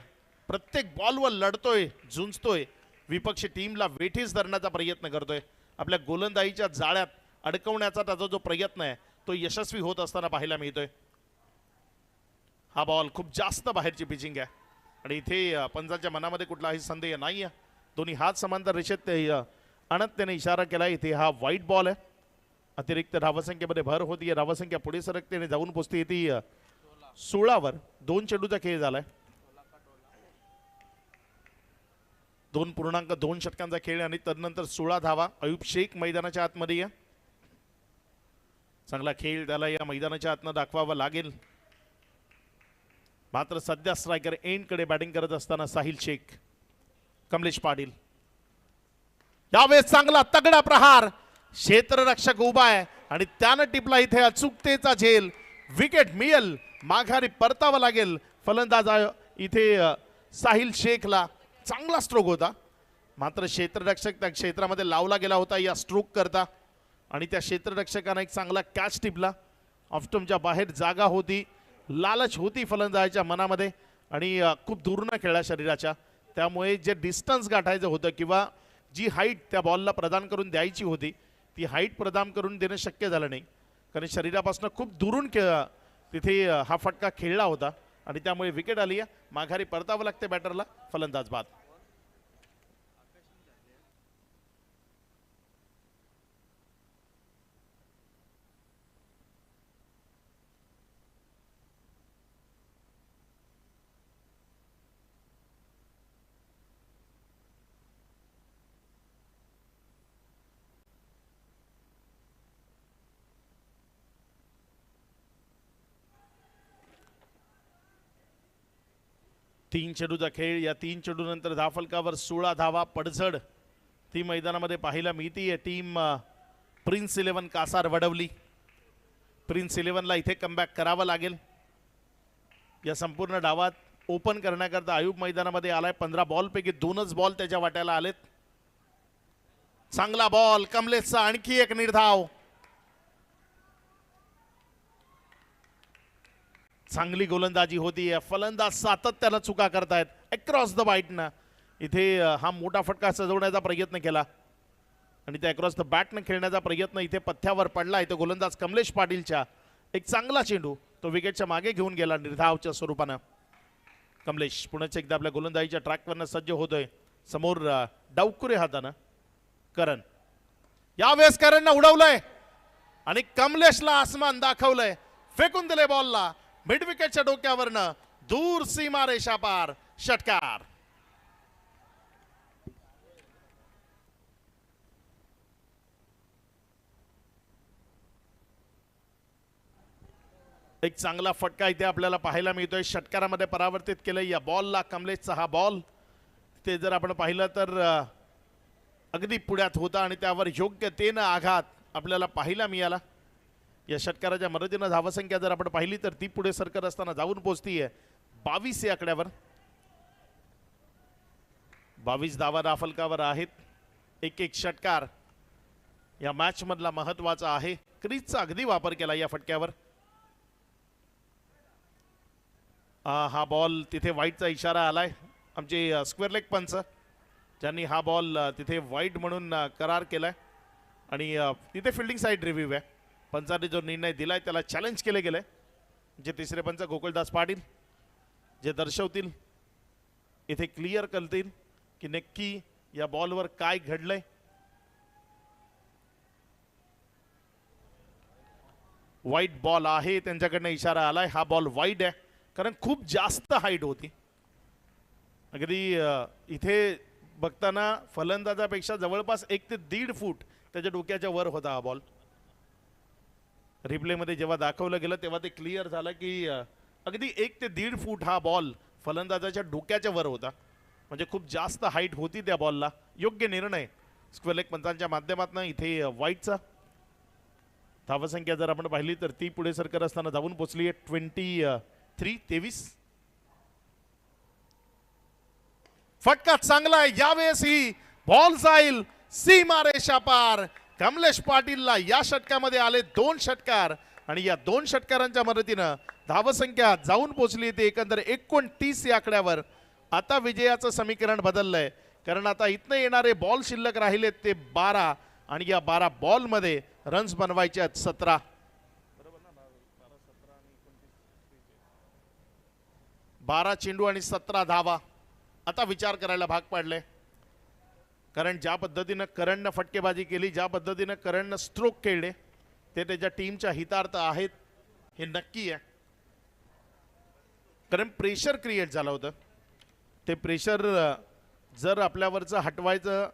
प्रत्येक बॉलवर लढतोय, झुंजतोय, विपक्षी टीमला वेठीस धरण्याचा प्रयत्न करतोय. आपल्या गोलंदाजीच्या जाळ्यात अडकवण्याचा त्याचा जो प्रयत्न आहे तो यशस्वी होत असताना पाहायला मिळतोय. हा बॉल खूप जास्त बाहेरची पिचिंग आहे आणि इथे पंचांच्या मनामध्ये कुठलाही संदेह नाही आहे. दोन्ही हात समांतर रेषेत आणत त्याने इशारा केला. इथे हा वाईट बॉल आहे. अतिरिक्त धावसंख्येमध्ये भर होती. धावसंख्या पुढे सरकते आणि जाऊन पोचते ती 16वर. 2 चेंडूचा खेळ झालाय. 2.2 षटकांचा खेळ आणि तदनंतर 16 धावा. अयूब शेख मैदानाच्या आतमध्ये आहे. चांगला खेळ त्याला या मैदानाच्या आतनं दाखवावा लागेल. मात्र सध्या स्ट्रायकर एंडकडे बॅटिंग करत असताना साहिल शेख. कमलेश पाटील यावेळेस चांगला तगडा प्रहार. क्षेत्ररक्षक उभा आहे आणि त्यानं टिपला इथे अचूकतेचा झेल. विकेट मिळेल, माघारी परतावा लागेल. फलंदाज इथे साहिल शेखला. चांगला स्ट्रोक होता, मात्र क्षेत्ररक्षक त्या क्षेत्रामध्ये लावला गेला होता या स्ट्रोक करता आणि त्या क्षेत्ररक्षकाने एक चांगला कॅच टिपला. ऑफस्टम्पच्या बाहेर जागा होती, लालच होती फलंदाजाच्या मनामध्ये आणि खूप दूरनं खेळला शरीराच्या. त्यामुळे जे डिस्टन्स गाठायचं होतं किंवा जी हाईट त्या बॉलला प्रदान करून द्यायची होती ती हाईट प्रदान करून देणं शक्य झालं नाही, कारण शरीरापासून खूप दुरून तिथे हा फटका खेळला होता आणि त्यामुळे विकेट आली आहे. माघारी परतावं लागते बॅटरला. फलंदाज बाद. तीन चेंडूचा खेळ. या 3 चेंडूनंतर धाफलकावर 16 धावा. पडझड ती मैदानामध्ये पाहायला मिळतीये. Team prince 11 Kasar Vadavali. Prince 11ला इथे कमबॅक करावं लागेल. या संपूर्ण डावात ओपन करण्याकरता आयुब मैदानामध्ये आलाय. 15 बॉलपैकी 2च बॉल त्याच्या वाट्याला आलेत. चांगला बॉल कमलेशचा, आणखी एक निर्धाव. चांगली गोलंदाजी होतीये. फलंदाज सातत्यानं चुका करतायत अक्रॉस द बॅटनं. इथे हा मोठा फटका सजवण्याचा प्रयत्न केला आणि त्या अक्रॉस द बॅटनं खेळण्याचा प्रयत्न इथे पथ्यावर पडला. इथे गोलंदाज कमलेश पाटीलच्या एक चांगला चेंडू तो विकेटच्या मागे घेऊन गेला निर्धावच्या स्वरूपानं. कमलेश पुन्हा एकदा आपल्या गोलंदाजीच्या ट्रॅकवरनं सज्ज होतोय. समोर डावकुरे हातानं करण. यावेळेस करणनं उडवलंय आणि कमलेशला आसमान दाखवलंय. फेकून दिले बॉलला मिड विकेटच्या डोक्यावरनं दूर सीमा रेषा पार. षटकार. एक चांगला फटका इथे आपल्याला पाहायला मिळतोय. षटकारामध्ये परावर्तित केलंय या बॉलला. कमलेशचा हा बॉल ते जर आपण पाहिलं तर अगदी पुढ्यात होता आणि त्यावर योग्यतेनं आघात आपल्याला पाहायला मिळाला. या षटकाराच्या मदतीनं धावसंख्या जर आपण पाहिली तर ती पुढे सरकत असताना जाऊन पोहोचतीये 22 या आकड्यावर. 22 धावा दाफलकावर आहेत. एक एक षटकार या मॅच मधला महत्वाचा आहे. क्रीजचा अगदी वापर केला या फटक्यावर. हा बॉल तिथे वाईटचा इशारा आलाय. आमचे स्क्वेअर लेग पंच ज्यांनी हा बॉल तिथे वाईट म्हणून करार केलाय आणि तिथे फिल्डिंग साईड रिव्ह्यू आहे. पंचाने जो निर्णय दिलाय त्याला चॅलेंज केले गेले. जे तिसरे पंच गोकुळदास पाटील जे दर्शवतील इथे क्लिअर करतील की नक्की या बॉलवर काय घडलंय. वाईट बॉल आहे त्यांच्याकडनं इशारा आलाय. हा बॉल वाईट आहे कारण खूप जास्त हाईट होती. अगदी इथे बघताना फलंदाजापेक्षा जवळपास 1 ते 1.5 फूट त्याच्या डोक्याच्या वर होता हा बॉल. रिप्लेमध्ये जेव्हा दाखवलं गेलं तेव्हा ते क्लिअर झालं की अगदी 1 ते 1.5 फूट हा बॉल फलंदाजाच्या डोक्याच्या वर होता. म्हणजे खूप जास्त हाईट होती त्या बॉलला. योग्य निर्णय स्क्वेअर लेग पंचांच्या माध्यमातून इथे वाईटचा. धावसंख्या जर आपण पाहिली तर ती पुढे सरकत असताना जाऊन पोहोचली आहे 23. फटका चांगला आहे. यावेळेस ही बॉल जाईल सीमा रेषा पार. कमलेश पाटीलला या षटकामध्ये आले 2 षटकार आणि या 2 षटकारांच्या मदतीनं धावसंख्या जाऊन पोहोचली ते एकंदर 29 या आकड्यावर. आता विजयाचं समीकरण बदललंय कारण आता इथनं येणारे बॉल शिल्लक राहिले ते 12 आणि या 12 बॉल मध्ये रन्स बनवायचे आहेत 17. 12 चेंडू आणि 17 धावा. आता विचार करायला भाग पाडले कारण ज्या पद्धतीनं करणनं फटकेबाजी केली, ज्या पद्धतीनं करणनं स्ट्रोक खेळले ते त्याच्या टीमच्या हितार्थ आहेत हे नक्की आहे. कारण प्रेशर क्रिएट झालं होतं. ते प्रेशर जर आपल्यावरचं हटवायचं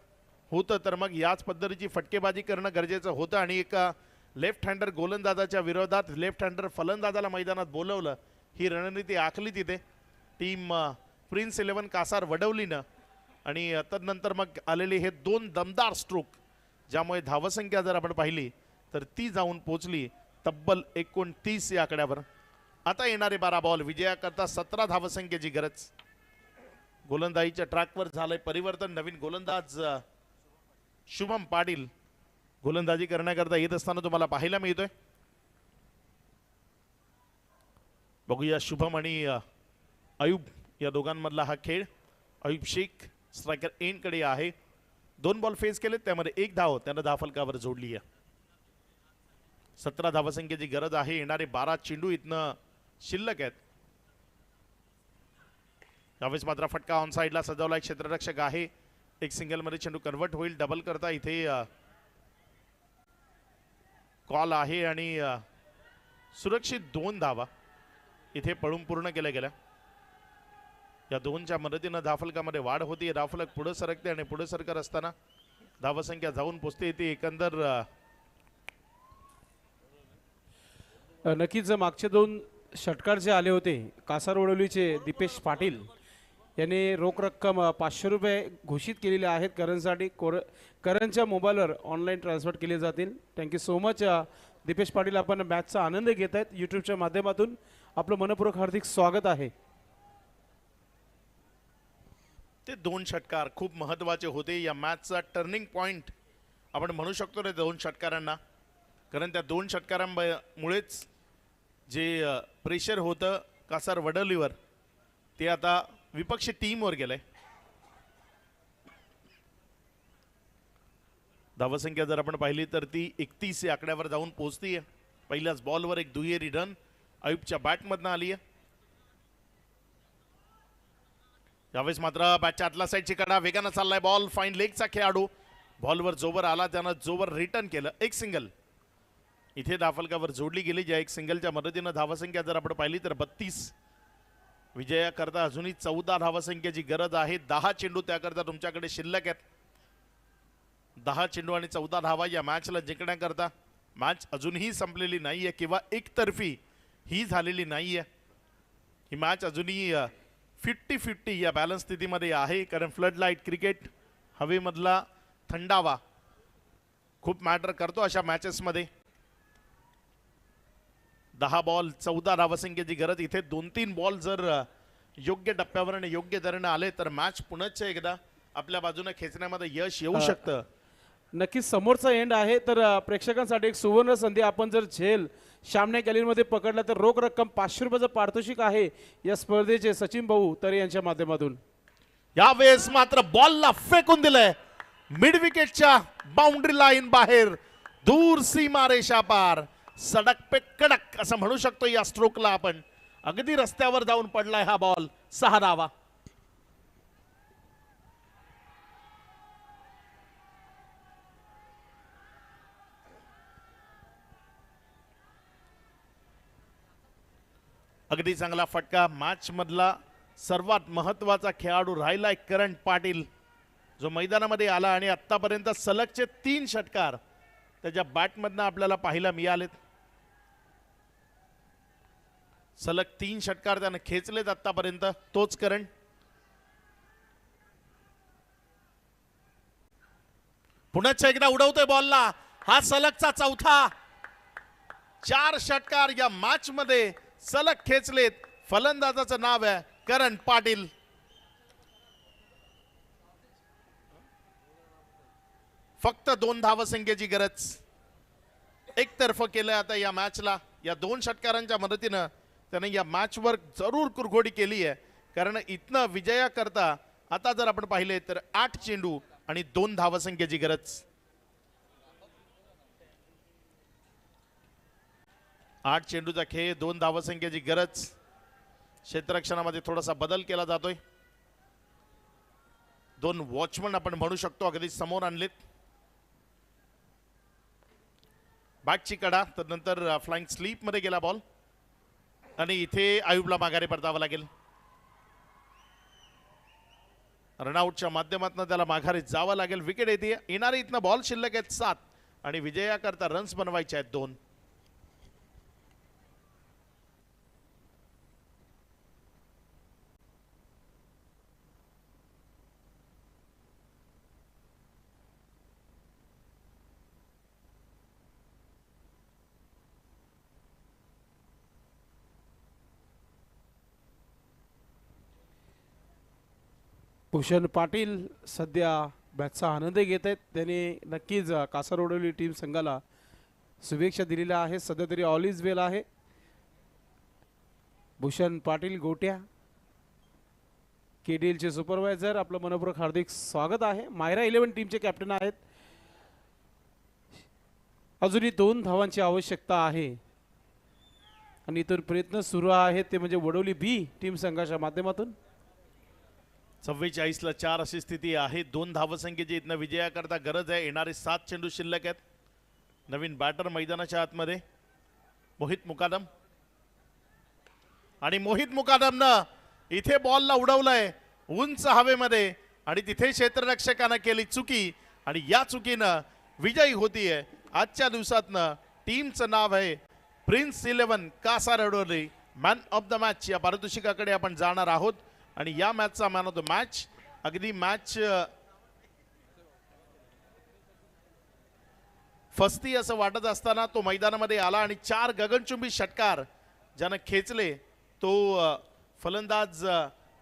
होतं तर मग याच पद्धतीची फटकेबाजी करणं गरजेचं होतं आणि एका लेफ्ट हँडर गोलंदाजाच्या विरोधात लेफ्ट हँडर फलंदाजाला मैदानात बोलवलं. ही रणनीती आखली तिथे टीम प्रिन्स 11 कासार वडवलीनं आणि तदनंतर मग आलेले हे 2 दमदार स्ट्रोक ज्यामुळे धावसंख्या जर आपण पाहिली तर ती जाऊन पोहोचली तब्बल 29 या आकड्यावर. आता येणारे 12 बॉल विजयाकरता 17 धावसंख्येची गरज. गोलंदाजीच्या ट्रॅकवर झालंय परिवर्तन. नवीन गोलंदाज शुभम पाटील गोलंदाजी करण्याकरता येत असताना तुम्हाला पाहायला मिळतोय. बघूया शुभम आणि अयुब या दोघांमधला हा खेळ. अयुब शेख स्ट्रायकर एंड कडे आहे. 2 बॉल फेस केले त्यामध्ये 1 धाव त्यानं धावफलकावर जोडली आहे. 17 धावसंख्येची गरज आहे. येणारे 12 चेंडू इथनं शिल्लक आहेत. यावेळेस मात्र फटका ऑन साइडला सजवला. एक क्षेत्ररक्षक आहे. एक सिंगल मध्ये चेंडू कन्वर्ट होईल. डबल करता इथे कॉल आहे आणि सुरक्षित 2 धावा इथे पळून पूर्ण केल्या गेल्या. या 2च्या मदतीनं धावफलकामध्ये वाढ होती. धावफलक पुढे सरकते आणि पुढे सरकत असताना धावसंख्या जाऊन पोचते. ती एकंदर नक्कीच मागचे 2 षटकार जे आले होते कासार वडवलीचे दीपेश पाटील यांनी रोख रक्कम 500 रुपये घोषित केलेले आहेत करणसाठी. करणच्या मोबाईलवर ऑनलाईन ट्रान्सफर केले जातील. Thank you so much Dipesh Patil, आपण मॅचचा आनंद घेत आहेत यूट्यूबच्या माध्यमातून. आपलं मनपूर्वक हार्दिक स्वागत आहे. ते 2 षटकार खूप महत्त्वाचे होते या मॅचचा टर्निंग पॉइंट आपण म्हणू शकतो रे 2 षटकारांना. कारण त्या 2 षटकारांमुळेच जे प्रेशर होतं कासार वडवलीवर ते आता विपक्षी टीमवर गेलंय. धावसंख्या जर आपण पाहिली तर ती 31 या आकड्यावर जाऊन पोहोचतीये. पहिल्याच बॉलवर एक दुहेरी रन अयुबच्या बॅटमधनं आली आहे. यावेळेस मात्र बॅटच्या आतल्या साईडची कडा वेगानं चाललाय बॉल. फाईन लेगचा खेळाडू बॉलवर जोवर आला त्यानं जोवर रिटर्न केलं. एक सिंगल इथे धावफलकावर जोडली गेली. ज्या एक सिंगलच्या मदतीनं धावसंख्या जर आपण पाहिली तर 32. विजयाकरता अजूनही 14 धावसंख्येची गरज आहे. 10 चेंडू त्याकरता तुमच्याकडे शिल्लक आहेत. 10 चेंडू आणि 14 धावा या मॅचला जिंकण्याकरता. मॅच अजूनही संपलेली नाहीये किंवा एकतर्फी ही झालेली नाहीये. ही मॅच अजूनही 50-50 या बॅलन्स स्थितीमध्ये आहे. कारण फ्लड लाईट क्रिकेट हवेमधला थंडावा खूप मॅटर करतो अशा मॅचेसमध्ये. 10 बॉल 14 धावसंख्येची गरज. इथे 2-3 बॉल जर योग्य टप्प्यावर आणि योग्य तऱ्हेने आले तर मॅच पुनश्च एकदा आपल्या बाजूने खेचण्यामध्ये यश येऊ शकतं. नक्कीच समोरचा एंड आहे तर प्रेक्षकांसाठी एक सुवर्ण संधी. आपण जर झेल सामने गॅलरीमध्ये पकडला तर रोख रक्कम 500 रुपयाचं पारितोषिक आहे या स्पर्धेचे. सचिन भाऊ तरे यांच्या माध्यमातून यावेळेस मात्र बॉलला फेकून दिलंय मिड विकेटच्या बाउंड्री लाईन बाहेर, दूर सीमा रेषा पार. सडक पे कडक असं म्हणू शकतो या स्ट्रोकला आपण. अगदी रस्त्यावर जाऊन पडलाय हा बॉल. 6 धावा. अगदी चांगला फटका. मॅच मधला सर्वात महत्वाचा खेळाडू राहिलाय करण पाटील, जो मैदानामध्ये आला आणि आतापर्यंत सलगचे 3 षटकार त्याच्या बॅटमधनं आपल्याला पाहायला मिळालेत. सलग 3 षटकार त्यानं खेचलेत आतापर्यंत. तोच करण. पुन्हा एकदा उडवतोय बॉलला. हा सलगचा 4था. 4 षटकार या मॅच मध्ये सलग खेचलेत. फलंदाजाचं नाव आहे करण पाटील. फक्त 2 धावसंख्येची गरज. एकतर्फ केलं आता या मॅचला. या 2 षटकारांच्या मदतीनं त्याने या मॅचवर जरूर कुरघोडी केली आहे. कारण इथनं विजयाकरता आता जर आपण पाहिले तर 8 चेंडू आणि 2 धावसंख्येची गरज. 8 चेंडूचा खेळ, 2 धावसंख्येची गरज. क्षेत्ररक्षणामध्ये थोडासा बदल केला जातोय. 2 वॉचमन आपण म्हणू शकतो अगदी समोर आणलेत. बॅटची कडा तर नंतर फ्लाइंग स्लीप मध्ये गेला बॉल आणि इथे आयुबला माघारी परतावं लागेल. रनआउटच्या माध्यमातून त्याला माघारी जावं लागेल. विकेट येते. येणारे इथनं बॉल शिल्लक आहेत 7 आणि विजयाकरता रन्स बनवायचे आहेत 2. भूषण पाटील सध्या बॅटचा आनंद घेत आहेत. त्यांनी नक्कीच कासारवडवली टीम संघाला शुभेच्छा दिलेल्या आहेत. सध्या तरी ऑल इज वेल आहे. भूषण पाटील गोट्या KDLचे सुपरवायझर, आपलं मनपूर्वक हार्दिक स्वागत आहे. मायरा 11 टीमचे कॅप्टन आहेत. अजूनही 2 धावांची आवश्यकता आहे आणि इतर प्रयत्न सुरू आहेत ते म्हणजे वडवली बी टीम संघाच्या माध्यमातून. 44 ला 4 अशी स्थिती आहे. 2 धावसंख्येची इथनं विजयाकरता गरज आहे. येणारे 7 चेंडू शिल्लक आहेत. नवीन बॅटर मैदानाच्या आतमध्ये मोहित मुकादम आणि मोहित मुकादमनं इथे बॉलला उडवलंय उंच हवेमध्ये आणि तिथे क्षेत्ररक्षकानं केली चुकी आणि या चुकीनं विजयी होतीये. आजच्या दिवसातनं टीमचं नाव आहे prince 11 Kasarvadavali. Man of the match या पारितोषिकाकडे आपण जाणार आहोत. आणि या मॅचचा मॅन ऑफ द मॅच अगदी मॅच फस्ती असं वाटत असताना तो मैदानामध्ये आला आणि 4 गगनचुंबी षटकार ज्यानं खेचले तो फलंदाज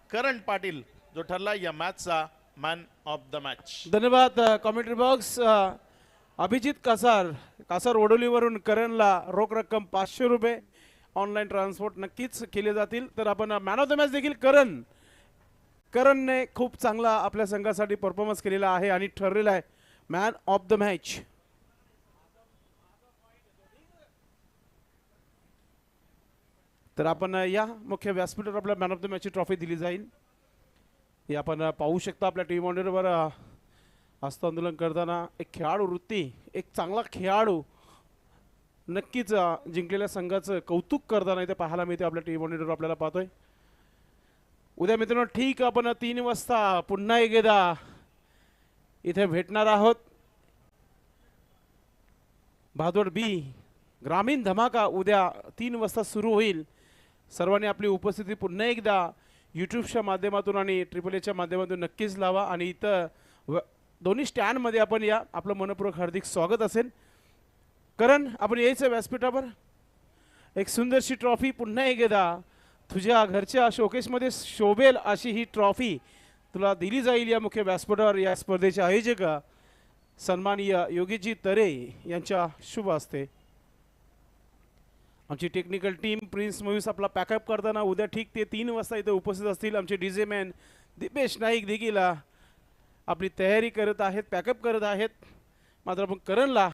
करण पाटील जो ठरला या मॅचचा मॅन ऑफ द मॅच. धन्यवाद. कॉमेंट्री बॉक्स अभिजित कासार वडोलीवरून करणला रोख रक्कम 500 रुपये ऑनलाईन ट्रान्सपोर्ट नक्कीच केले जातील. तर आपण मॅन ऑफ द मॅच देखील करणने खूप चांगला आपल्या संघासाठी परफॉर्मन्स केलेला आहे आणि ठरलेला आहे मॅन ऑफ द मॅच. तर आपण या मुख्य व्यासपीठावर आपल्या मॅन ऑफ द मॅचची ट्रॉफी दिली जाईल. हे आपण पाहू शकता आपल्या टीव्ही मॉनिटरवर हस्तांदोलन करताना एक खेळाडू वृत्ती, एक चांगला खेळाडू नक्कीच जिंकलेल्या संघाचं कौतुक करताना इथे पाहायला मिळते आपल्या टीव्ही मॉनिटरवर आपल्याला पाहतोय. उद्या मित्रांनो ठीक आपण 3 वाजता पुन्हा एकदा इथे भेटणार आहोत. भादोड बी ग्रामीण धमाका उद्या 3 वाजता सुरू होईल. सर्वांनी आपली उपस्थिती पुन्हा एकदा यूट्यूबच्या माध्यमातून आणि एच्या माध्यमातून नक्कीच लावा आणि इथं दोन्ही स्टँडमध्ये आपण या. आपलं मनपूर्वक हार्दिक स्वागत असेल. करण आपण यायचं व्यासपीठावर. एक सुंदरशी ट्रॉफी पुन्हा एकदा तुझ्या घरच्या शोकेसमध्ये शोभेल अशी ही ट्रॉफी तुला दिली जाईल या मुख्य व्यासपीठावर. या स्पर्धेचे आयोजक सन्माननीय योगीजी तरे यांच्या शुभ हस्ते. आमची टेक्निकल टीम प्रिन्स मूव्हीज आपला पॅकअप करताना उद्या ठीक ते 3 वाजता इथे उपस्थित असतील. आमचे डीजे मॅन दीपेश नाईक देखील आपली तयारी करत आहेत, पॅकअप करत आहेत. मात्र आपण करणला